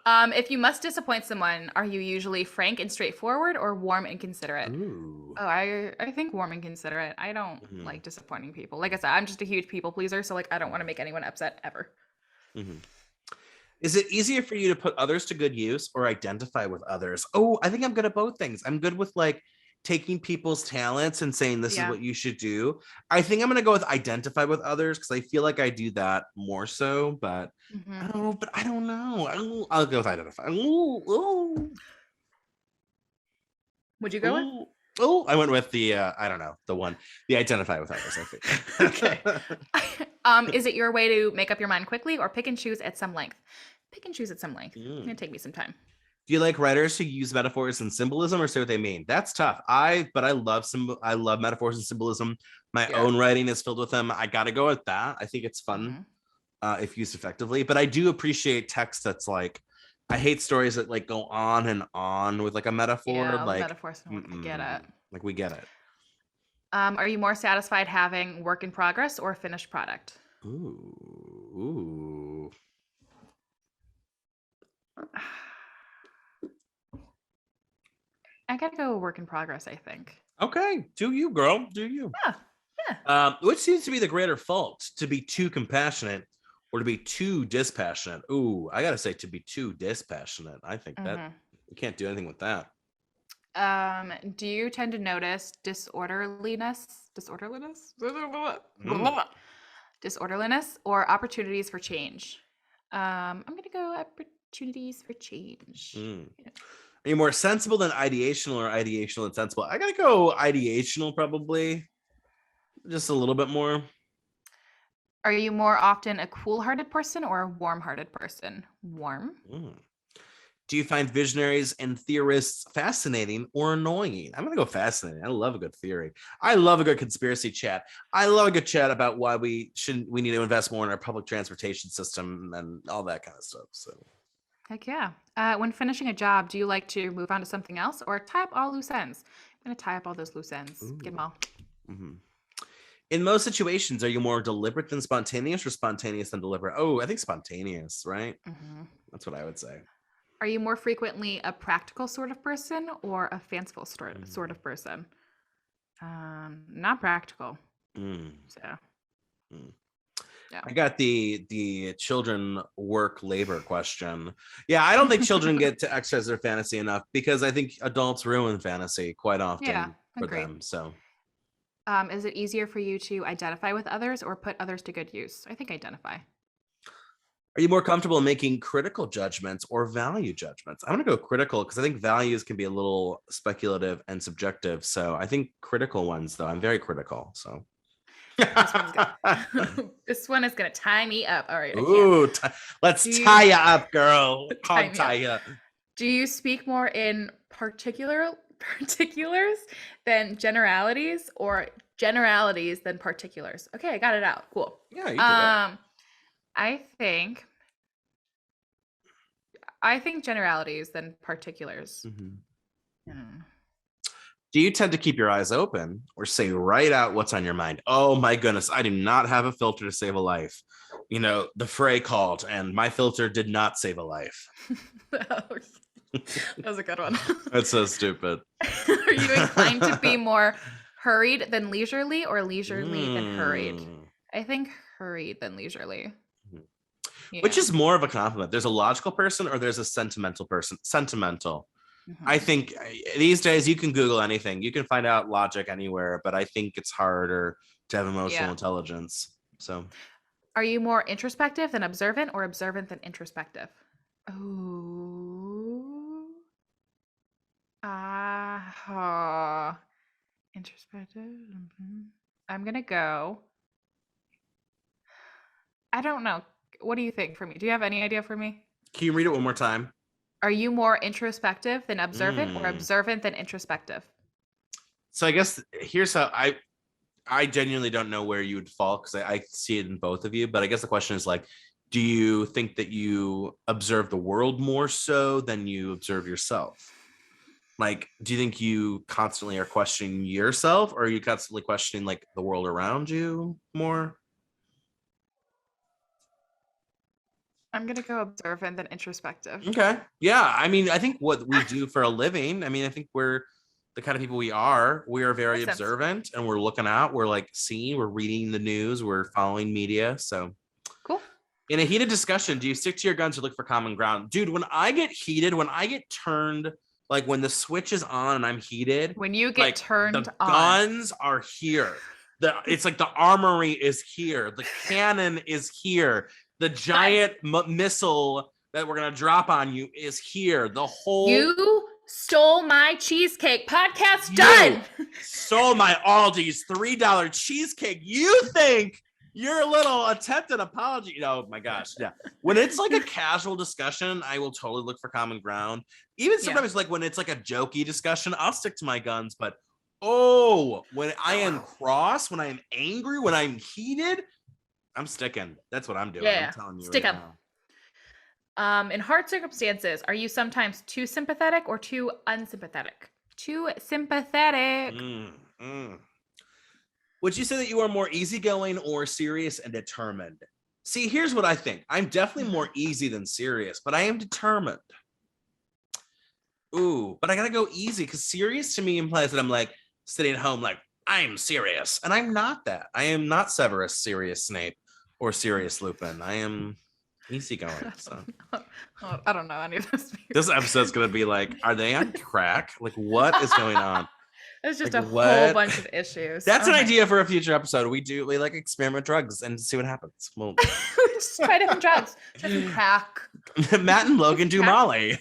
[SPEAKER 1] If you must disappoint someone, are you usually frank and straightforward or warm and considerate?
[SPEAKER 2] Ooh.
[SPEAKER 1] Oh, I think warm and considerate. I don't like disappointing people. Like I said, I'm just a huge people pleaser, so like I don't want to make anyone upset ever.
[SPEAKER 2] Is it easier for you to put others to good use or identify with others? Oh, I think I'm good at both things. I'm good with like taking people's talents and saying this is what you should do. I think I'm going to go with identify with others because I feel like I do that more so, but I don't know. I'll go with identify.
[SPEAKER 1] Would you go with?
[SPEAKER 2] Oh, I went with the, I don't know, the identify with others, I think.
[SPEAKER 1] Okay. Is it your way to make up your mind quickly or pick and choose at some length? Pick and choose at some length. It's going to take me some time.
[SPEAKER 2] Do you like writers who use metaphors and symbolism, or say what they mean? That's tough. I love metaphors and symbolism. My own writing is filled with them. I got to go with that. I think it's fun if used effectively. But I do appreciate text that's like, I hate stories that like go on and on with like a metaphor.
[SPEAKER 1] Yeah,
[SPEAKER 2] like
[SPEAKER 1] metaphors. I get it.
[SPEAKER 2] Like we get it.
[SPEAKER 1] Are you more satisfied having work in progress or finished product?
[SPEAKER 2] Ooh.
[SPEAKER 1] I gotta go work in progress, I think.
[SPEAKER 2] Okay. Do you, girl? Do you?
[SPEAKER 1] Yeah.
[SPEAKER 2] Which seems to be the greater fault, to be too compassionate or to be too dispassionate? Ooh, I gotta say, to be too dispassionate. I think that you can't do anything with that.
[SPEAKER 1] Do you tend to notice disorderliness or opportunities for change? I'm gonna go opportunities for change.
[SPEAKER 2] Are you more sensible than ideational or ideational and sensible? I gotta go ideational, probably. Just a little bit more.
[SPEAKER 1] Are you more often a cool-hearted person or a warm-hearted person? Warm.
[SPEAKER 2] Do you find visionaries and theorists fascinating or annoying? I'm gonna go fascinating. I love a good theory. I love a good conspiracy chat. I love a good chat about why we need to invest more in our public transportation system and all that kind of stuff. So
[SPEAKER 1] heck yeah. When finishing a job, do you like to move on to something else or tie up all loose ends? I'm gonna tie up all those loose ends. Get them all.
[SPEAKER 2] In most situations, are you more deliberate than spontaneous or spontaneous than deliberate? Oh, I think spontaneous, right? That's what I would say.
[SPEAKER 1] Are you more frequently a practical sort of person or a fanciful sort of person? Not practical. So. Yeah.
[SPEAKER 2] I got the children work labor question. Yeah, I don't think children get to exercise their fantasy enough because I think adults ruin fantasy quite often for them. So.
[SPEAKER 1] Is it easier for you to identify with others or put others to good use? I think identify.
[SPEAKER 2] Are you more comfortable making critical judgments or value judgments? I'm going to go critical because I think values can be a little speculative and subjective. So I think critical ones, though. I'm very critical. So
[SPEAKER 1] this one is going to tie me up. All right.
[SPEAKER 2] Ooh, let's tie you up, girl. Tie you up.
[SPEAKER 1] Do you speak more in particulars than generalities or generalities than particulars? Okay, I got it out. Cool.
[SPEAKER 2] Yeah, you did that.
[SPEAKER 1] I think generalities than particulars.
[SPEAKER 2] Do you tend to keep your eyes open or say right out what's on your mind? Oh my goodness, I do not have a filter to save a life. You know, the fray called and my filter did not save a life.
[SPEAKER 1] That was a good one.
[SPEAKER 2] That's so stupid.
[SPEAKER 1] Are you inclined to be more hurried than leisurely or leisurely than hurried? I think hurried than leisurely.
[SPEAKER 2] Yeah. Which is more of a compliment? There's a logical person or there's a sentimental person? Sentimental. I think these days you can Google anything. You can find out logic anywhere, but I think it's harder to have emotional intelligence. So,
[SPEAKER 1] are you more introspective than observant or observant than introspective? Oh. Introspective. I'm going to go. I don't know. What do you think for me? Do you have any idea for me?
[SPEAKER 2] Can you read it one more time?
[SPEAKER 1] Are you more introspective than observant or observant than introspective?
[SPEAKER 2] So I guess here's how I genuinely don't know where you would fall because I see it in both of you. But I guess the question is like, do you think that you observe the world more so than you observe yourself? Like, do you think you constantly are questioning yourself or are you constantly questioning like the world around you more?
[SPEAKER 1] I'm going to go observant than introspective.
[SPEAKER 2] Okay. Yeah. I mean, I think what we do for a living, I mean, I think we're the kind of people we are very observant and we're looking out, we're like seeing, we're reading the news, we're following media. So
[SPEAKER 1] cool.
[SPEAKER 2] In a heated discussion, do you stick to your guns or look for common ground? Dude, when I get heated, when I get turned, like when the switch is on and I'm heated.
[SPEAKER 1] When you get turned
[SPEAKER 2] the guns are here. It's like the armory is here. The cannon is here. The giant missile that we're going to drop on you is here. The whole...
[SPEAKER 1] You stole my cheesecake. Podcast done.
[SPEAKER 2] Stole my Aldi's $3 cheesecake. You think Your little attempted apology. Oh my gosh. Yeah. When it's like a casual discussion, I will totally look for common ground. Even sometimes like when it's like a jokey discussion, I'll stick to my guns. But when I am cross, when I am angry, when I'm heated, I'm sticking. That's what I'm doing.
[SPEAKER 1] Yeah.
[SPEAKER 2] I'm telling you
[SPEAKER 1] Stick
[SPEAKER 2] right
[SPEAKER 1] 'em.
[SPEAKER 2] now.
[SPEAKER 1] In hard circumstances, are you sometimes too sympathetic or too unsympathetic? Too sympathetic.
[SPEAKER 2] Would you say that you are more easygoing or serious and determined? See, here's what I think. I'm definitely more easy than serious, but I am determined. Ooh, but I gotta go easy because serious to me implies that I'm like sitting at home like, I'm serious. And I'm not that. I am not Severus, Serious Snape, or Serious Lupin. I am easygoing. So
[SPEAKER 1] I don't know any of those.
[SPEAKER 2] This episode's gonna be like, are they on crack? Like, what is going on?
[SPEAKER 1] It's just
[SPEAKER 2] like,
[SPEAKER 1] a whole bunch of issues.
[SPEAKER 2] That's an idea for a future episode. We like experiment drugs and see what happens. Well,
[SPEAKER 1] just try different drugs. Try some crack.
[SPEAKER 2] Matt and Logan do Molly.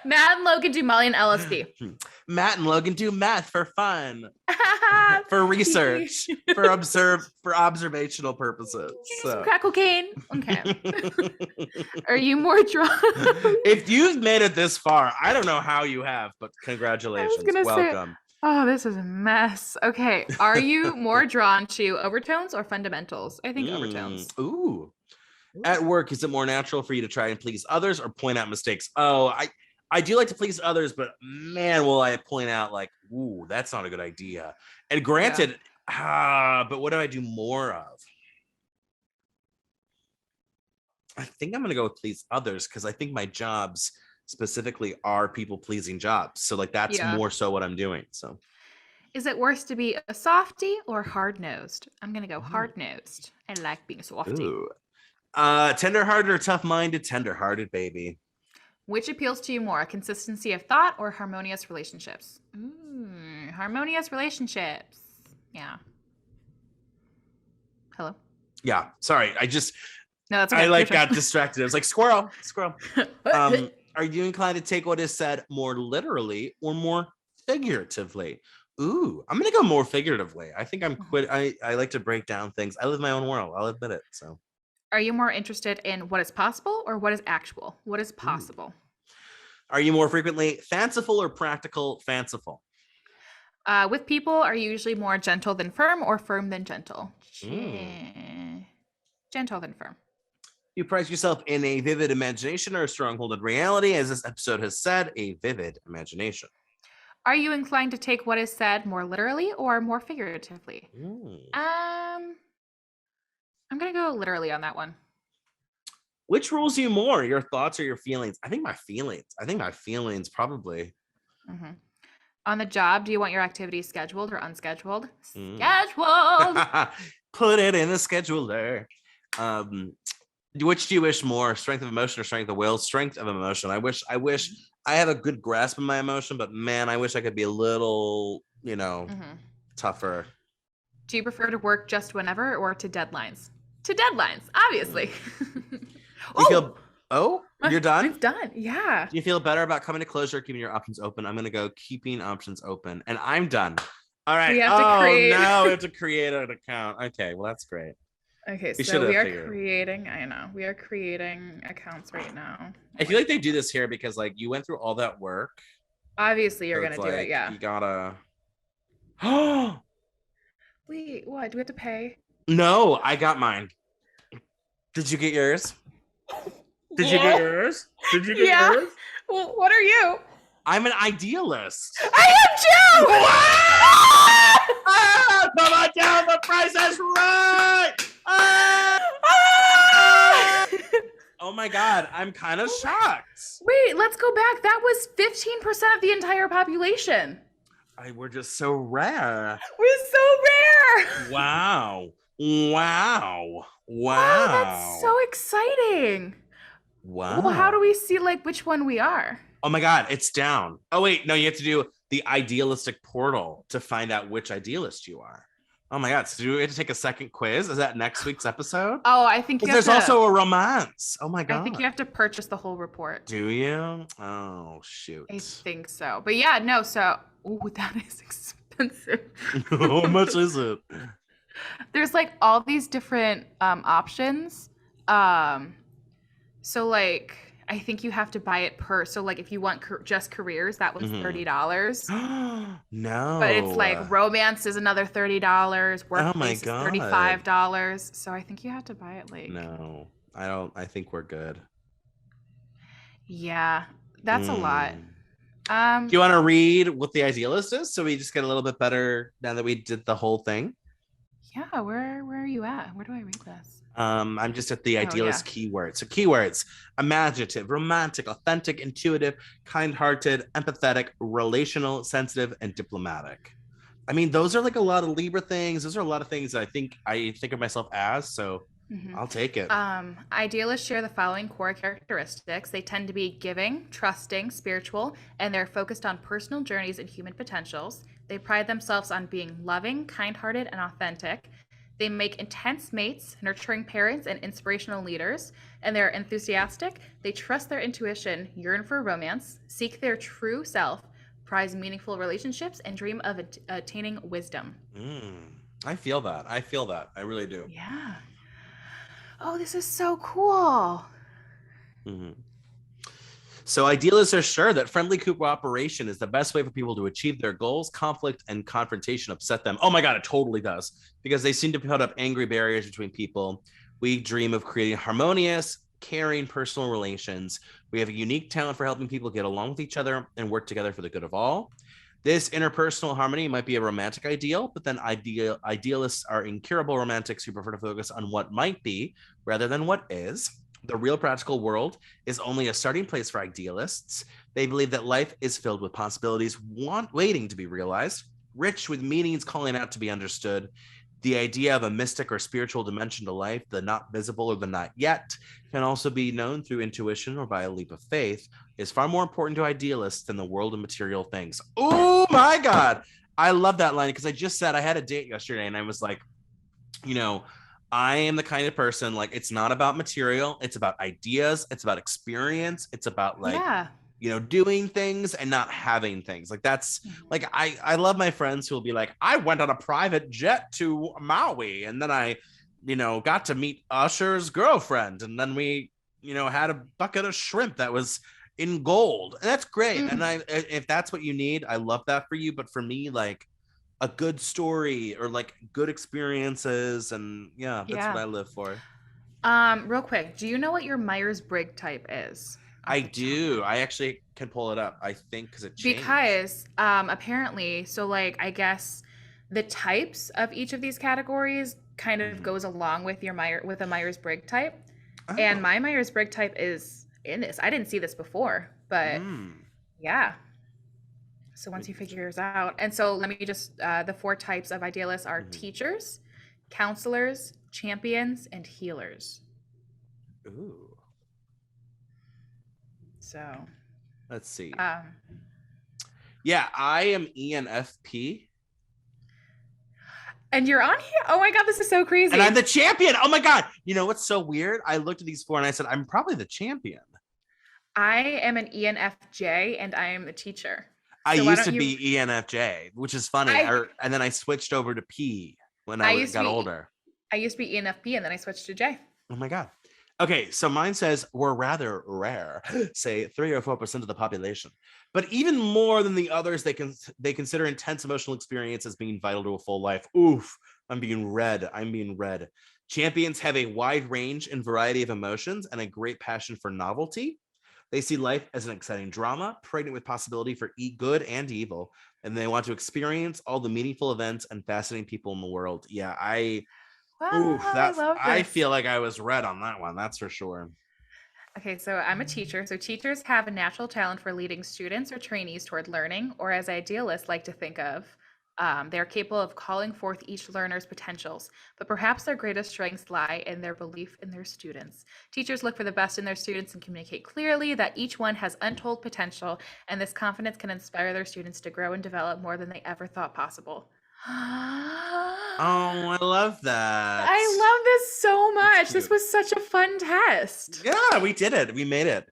[SPEAKER 1] Matt and Logan do Molly and LSD.
[SPEAKER 2] Matt and Logan do meth for fun, for research, for observational purposes.
[SPEAKER 1] Some crack cocaine. Okay. Are you more drawn?
[SPEAKER 2] If you've made it this far, I don't know how you have, but congratulations. Welcome.
[SPEAKER 1] Oh, this is a mess. Okay. Are you more drawn to overtones or fundamentals? I think overtones.
[SPEAKER 2] Ooh. At work, is it more natural for you to try and please others or point out mistakes? Oh, I do like to please others, but man, will I point out like, ooh, that's not a good idea. And granted, but what do I do more of? I think I'm going to go with please others because I think my jobs specifically are people pleasing jobs. So like that's more so what I'm doing. So
[SPEAKER 1] is it worse to be a softy or hard-nosed? I'm going to go hard-nosed. I like being a softy.
[SPEAKER 2] Ooh. Tender-hearted or tough-minded? Tender-hearted, baby.
[SPEAKER 1] Which appeals to you more, consistency of thought or harmonious relationships? Harmonious relationships. Yeah. Hello?
[SPEAKER 2] Yeah. Sorry.
[SPEAKER 1] No, that's okay.
[SPEAKER 2] I got distracted. I was like, squirrel. Are you inclined to take what is said more literally or more figuratively? Ooh, I'm going to go more figuratively. I think I'm I like to break down things. I live my own world. I'll admit it. So.
[SPEAKER 1] Are you more interested in what is possible or what is actual? What is possible?
[SPEAKER 2] Are you more frequently fanciful or practical? Fanciful.
[SPEAKER 1] With people, are you usually more gentle than firm or firm than gentle? Gentle than firm.
[SPEAKER 2] You prize yourself in a vivid imagination or a stronghold reality, as this episode has said, a vivid imagination.
[SPEAKER 1] Are you inclined to take what is said more literally or more figuratively? I'm going to go literally on that one.
[SPEAKER 2] Which rules you more, your thoughts or your feelings? I think my feelings probably.
[SPEAKER 1] On the job, do you want your activities scheduled or unscheduled? Scheduled!
[SPEAKER 2] Put it in the scheduler. Which do you wish more, strength of emotion or strength of will? Strength of emotion. I wish I have a good grasp of my emotion, but man, I wish I could be a little, tougher.
[SPEAKER 1] Do you prefer to work just whenever or to deadlines? To deadlines, obviously.
[SPEAKER 2] You're done?
[SPEAKER 1] It's done, yeah.
[SPEAKER 2] Do you feel better about coming to closure or keeping your options open? I'm going to go keeping options open, and I'm done. All right. We have to create an account. Okay, well, that's great.
[SPEAKER 1] Okay, so we are creating accounts right now.
[SPEAKER 2] I feel like they do this here because, like, you went through all that work.
[SPEAKER 1] Obviously, you're going to do it, yeah.
[SPEAKER 2] You gotta...
[SPEAKER 1] Wait, what? Do we have to pay?
[SPEAKER 2] No, I got mine. Did you get yours? Did you get yours?
[SPEAKER 1] Well, what are you?
[SPEAKER 2] I'm an idealist.
[SPEAKER 1] I am too!
[SPEAKER 2] Come on down, the price is right! Oh my god, I'm kind of shocked.
[SPEAKER 1] Wait, let's go back. That was 15% of the entire population.
[SPEAKER 2] We're just so rare.
[SPEAKER 1] We're so rare.
[SPEAKER 2] Wow.
[SPEAKER 1] Oh, that's so exciting.
[SPEAKER 2] Wow.
[SPEAKER 1] Well, how do we see like which one we are?
[SPEAKER 2] Oh my god, it's down. Oh wait, no, you have to do the idealistic portal to find out which idealist you are. Oh my god, so do we have to take a second quiz? Is that next week's episode?
[SPEAKER 1] Oh, I think
[SPEAKER 2] there's also a romance. Oh my god.
[SPEAKER 1] I think you have to purchase the whole report.
[SPEAKER 2] Do you? Oh shoot.
[SPEAKER 1] I think so. But yeah, no, so that is expensive.
[SPEAKER 2] How much is it?
[SPEAKER 1] There's like all these different options. Um, so like I think you have to buy it per. So like if you want just careers, that one's
[SPEAKER 2] Hmm.
[SPEAKER 1] $30. But it's like
[SPEAKER 2] No.
[SPEAKER 1] romance is another $30,
[SPEAKER 2] Oh my
[SPEAKER 1] workplace is
[SPEAKER 2] God.
[SPEAKER 1] $35. So I think you have to buy it like
[SPEAKER 2] No, I don't. I think we're good.
[SPEAKER 1] yeah, that's a lot.
[SPEAKER 2] Mm. Do
[SPEAKER 1] Um
[SPEAKER 2] you want to read what the idealist is so we just get a little bit better now that we did the whole thing?
[SPEAKER 1] yeah, where are you at? Where do I read this?
[SPEAKER 2] I'm just at the
[SPEAKER 1] Oh yeah.
[SPEAKER 2] idealist keywords. So keywords: imaginative, romantic, authentic, intuitive, kind-hearted, empathetic, relational, sensitive, and diplomatic. I mean, those are like a lot of Libra things. Those are a lot of things that I think of myself as. So
[SPEAKER 1] Mhm.
[SPEAKER 2] I'll take it.
[SPEAKER 1] Idealists share the following core characteristics. They tend to be giving, trusting, spiritual, and they're focused on personal journeys and human potentials. They pride themselves on being loving, kind hearted, and authentic. They make intense mates, nurturing parents, and inspirational leaders. And they're enthusiastic. They trust their intuition, yearn for romance, seek their true self, prize meaningful relationships, and dream of attaining wisdom.
[SPEAKER 2] I feel that. I feel that. I really do.
[SPEAKER 1] Yeah. Oh, this is so cool.
[SPEAKER 2] Mhm. So idealists are sure that friendly cooperation is the best way for people to achieve their goals. Conflict and confrontation upset them. Oh my God, it totally does. Because they seem to put up angry barriers between people. We dream of creating harmonious, caring personal relations. We have a unique talent for helping people get along with each other and work together for the good of all. This interpersonal harmony might be a romantic ideal, but then idealists are incurable romantics who prefer to focus on what might be rather than what is. The real practical world is only a starting place for idealists. They believe that life is filled with possibilities waiting to be realized, rich with meanings calling out to be understood. The idea of a mystic or spiritual dimension to life, the not visible or the not yet, can also be known through intuition or by a leap of faith, is far more important to idealists than the world of material things. Oh my God. I love that line because I just said I had a date yesterday and I was like, you know, I am the kind of person like it's not about material, it's about ideas, it's about experience, it's about like
[SPEAKER 1] Yeah.
[SPEAKER 2] doing things and not having things. Like that's like I love my friends who will be like, I went on a private jet to Maui and then I, got to meet Usher's girlfriend and then we, had a bucket of shrimp that was in gold. And that's great. And
[SPEAKER 1] Mm.
[SPEAKER 2] if that's what you need, I love that for you. But for me, like a good story or like good experiences and yeah, that's what
[SPEAKER 1] Yeah.
[SPEAKER 2] I live for.
[SPEAKER 1] Real quick, do you know what your Myers-Briggs type is
[SPEAKER 2] I
[SPEAKER 1] off the top of
[SPEAKER 2] do.
[SPEAKER 1] your
[SPEAKER 2] I
[SPEAKER 1] head?
[SPEAKER 2] actually can pull it up, I think, because it changed.
[SPEAKER 1] Because apparently, so like I guess the types of each of these categories kind of
[SPEAKER 2] Mhm.
[SPEAKER 1] goes along with your with a Myers-Briggs type. And
[SPEAKER 2] Oh.
[SPEAKER 1] my Myers-Briggs type is in this. I didn't see this before, but
[SPEAKER 2] Mm.
[SPEAKER 1] yeah. So once you figure yours out, and so let me just the four types of idealists are
[SPEAKER 2] Mhm.
[SPEAKER 1] teachers, counselors, champions, and healers.
[SPEAKER 2] Ooh.
[SPEAKER 1] So,
[SPEAKER 2] Let's see.
[SPEAKER 1] um,
[SPEAKER 2] Yeah, I am ENFP
[SPEAKER 1] and you're on here. Oh my god, this is so
[SPEAKER 2] and I'm
[SPEAKER 1] crazy.
[SPEAKER 2] the champion. Oh my God. You know what's so weird? I looked at these four and I said, I'm probably the champion.
[SPEAKER 1] I am an ENFJ and I am the teacher.
[SPEAKER 2] I
[SPEAKER 1] So why
[SPEAKER 2] used
[SPEAKER 1] don't
[SPEAKER 2] to
[SPEAKER 1] you?
[SPEAKER 2] be ENFJ, which is funny.
[SPEAKER 1] I
[SPEAKER 2] And then I switched over to P when
[SPEAKER 1] I used to
[SPEAKER 2] got
[SPEAKER 1] be
[SPEAKER 2] older.
[SPEAKER 1] I used to be ENFP and then I switched to J.
[SPEAKER 2] Oh my God. Okay, so mine says we're rather rare, say 3 or 4% of the population. But even more than the others, they consider intense emotional experience as being vital to a full life. Oof, I'm being read. I'm being read. Champions have a wide range and variety of emotions and a great passion for novelty. They see life as an exciting drama, pregnant with possibility for good and evil, and they want to experience all the meaningful events and fascinating people in the world. Yeah, oof,
[SPEAKER 1] Wow, I love
[SPEAKER 2] I
[SPEAKER 1] this.
[SPEAKER 2] feel like I was read on that one. That's for sure.
[SPEAKER 1] Okay, so I'm a teacher. So teachers have a natural talent for leading students or trainees toward learning, or as idealists like to think of, they are capable of calling forth each learner's potentials, but perhaps their greatest strengths lie in their belief in their students. Teachers look for the best in their students and communicate clearly that each one has untold potential, and this confidence can inspire their students to grow and develop more than they ever thought possible.
[SPEAKER 2] Oh, I love that.
[SPEAKER 1] I love this so
[SPEAKER 2] That's
[SPEAKER 1] much. This
[SPEAKER 2] cute.
[SPEAKER 1] was such a fun test.
[SPEAKER 2] Yeah, we did it. We made it.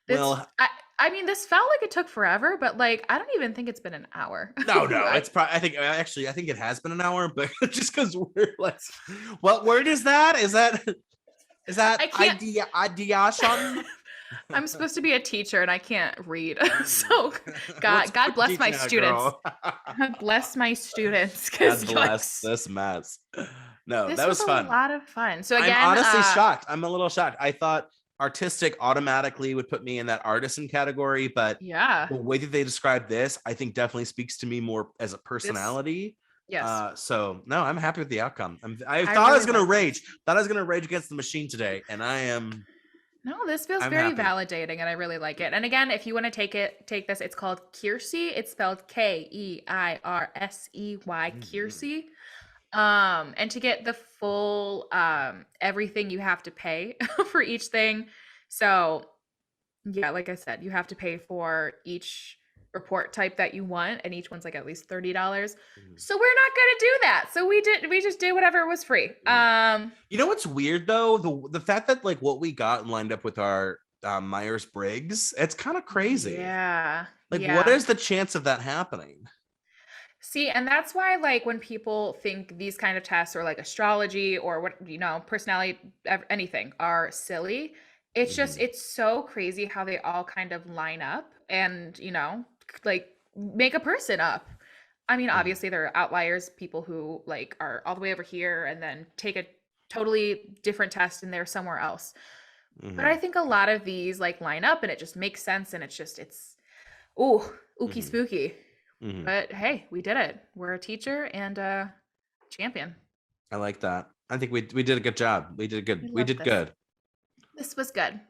[SPEAKER 1] It's
[SPEAKER 2] Well,
[SPEAKER 1] I mean, this felt like it took forever, but like I don't even think it's been an hour.
[SPEAKER 2] No, it's probably. I think it has been an hour, but just because we're like, what word is that? Is that
[SPEAKER 1] I can't.
[SPEAKER 2] ideation?
[SPEAKER 1] I'm supposed to be a teacher and I can't read. So God bless my students. God bless my students.
[SPEAKER 2] God bless this mess. No, that was fun.
[SPEAKER 1] A lot of fun. So again,
[SPEAKER 2] I'm honestly shocked. I'm a little shocked. I thought artistic automatically would put me in that artisan category, but
[SPEAKER 1] yeah,
[SPEAKER 2] the way that they describe this, I think definitely speaks to me more as a personality.
[SPEAKER 1] Yes.
[SPEAKER 2] So no, I'm happy with the outcome. I thought I was gonna rage. Thought I was gonna rage against the machine today, and I am.
[SPEAKER 1] No, this feels very validating, and I really like it. And again, if you want to take this, it's called Keirsey. It's spelled Keirsey, Keirsey. And to get the full everything, you have to pay for each thing. So yeah, like I said, you have to pay for each report type that you want, and each one's like at least $30. So we're not gonna do that. So we just did whatever was free.
[SPEAKER 2] You know what's weird though? The fact that like what we got lined up with our Myers-Briggs, it's kind of crazy.
[SPEAKER 1] Yeah.
[SPEAKER 2] Like what is the chance of that happening?
[SPEAKER 1] See, and that's why like when people think these kind of tests or like astrology or what, personality, anything are silly, it's just, it's so crazy how they all kind of line up and, like make a person up. I mean, obviously there are outliers, people who like are all the way over here and then take a totally different test and they're somewhere else. But I think a lot of these like line up and it just makes sense and it's ooky spooky. But hey, we did it. We're a teacher and a champion.
[SPEAKER 2] I like that. I think we did a good job. We did good. We did good.
[SPEAKER 1] This was good.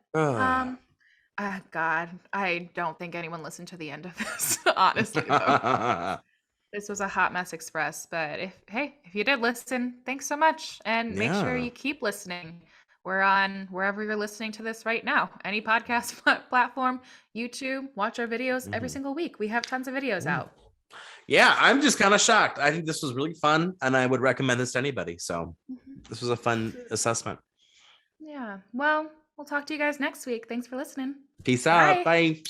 [SPEAKER 1] God, I don't think anyone listened to the end of this, honestly, though. This was a hot mess express, but if you did listen, thanks so much. And make sure you keep listening. We're on wherever you're listening to this right now. Any podcast platform, YouTube, watch our videos every single week. We have tons of videos out.
[SPEAKER 2] Yeah, I'm just kind of shocked. I think this was really fun and I would recommend this to anybody. So this was a fun assessment.
[SPEAKER 1] Yeah. Well, we'll talk to you guys next week. Thanks for listening.
[SPEAKER 2] Peace out. Bye.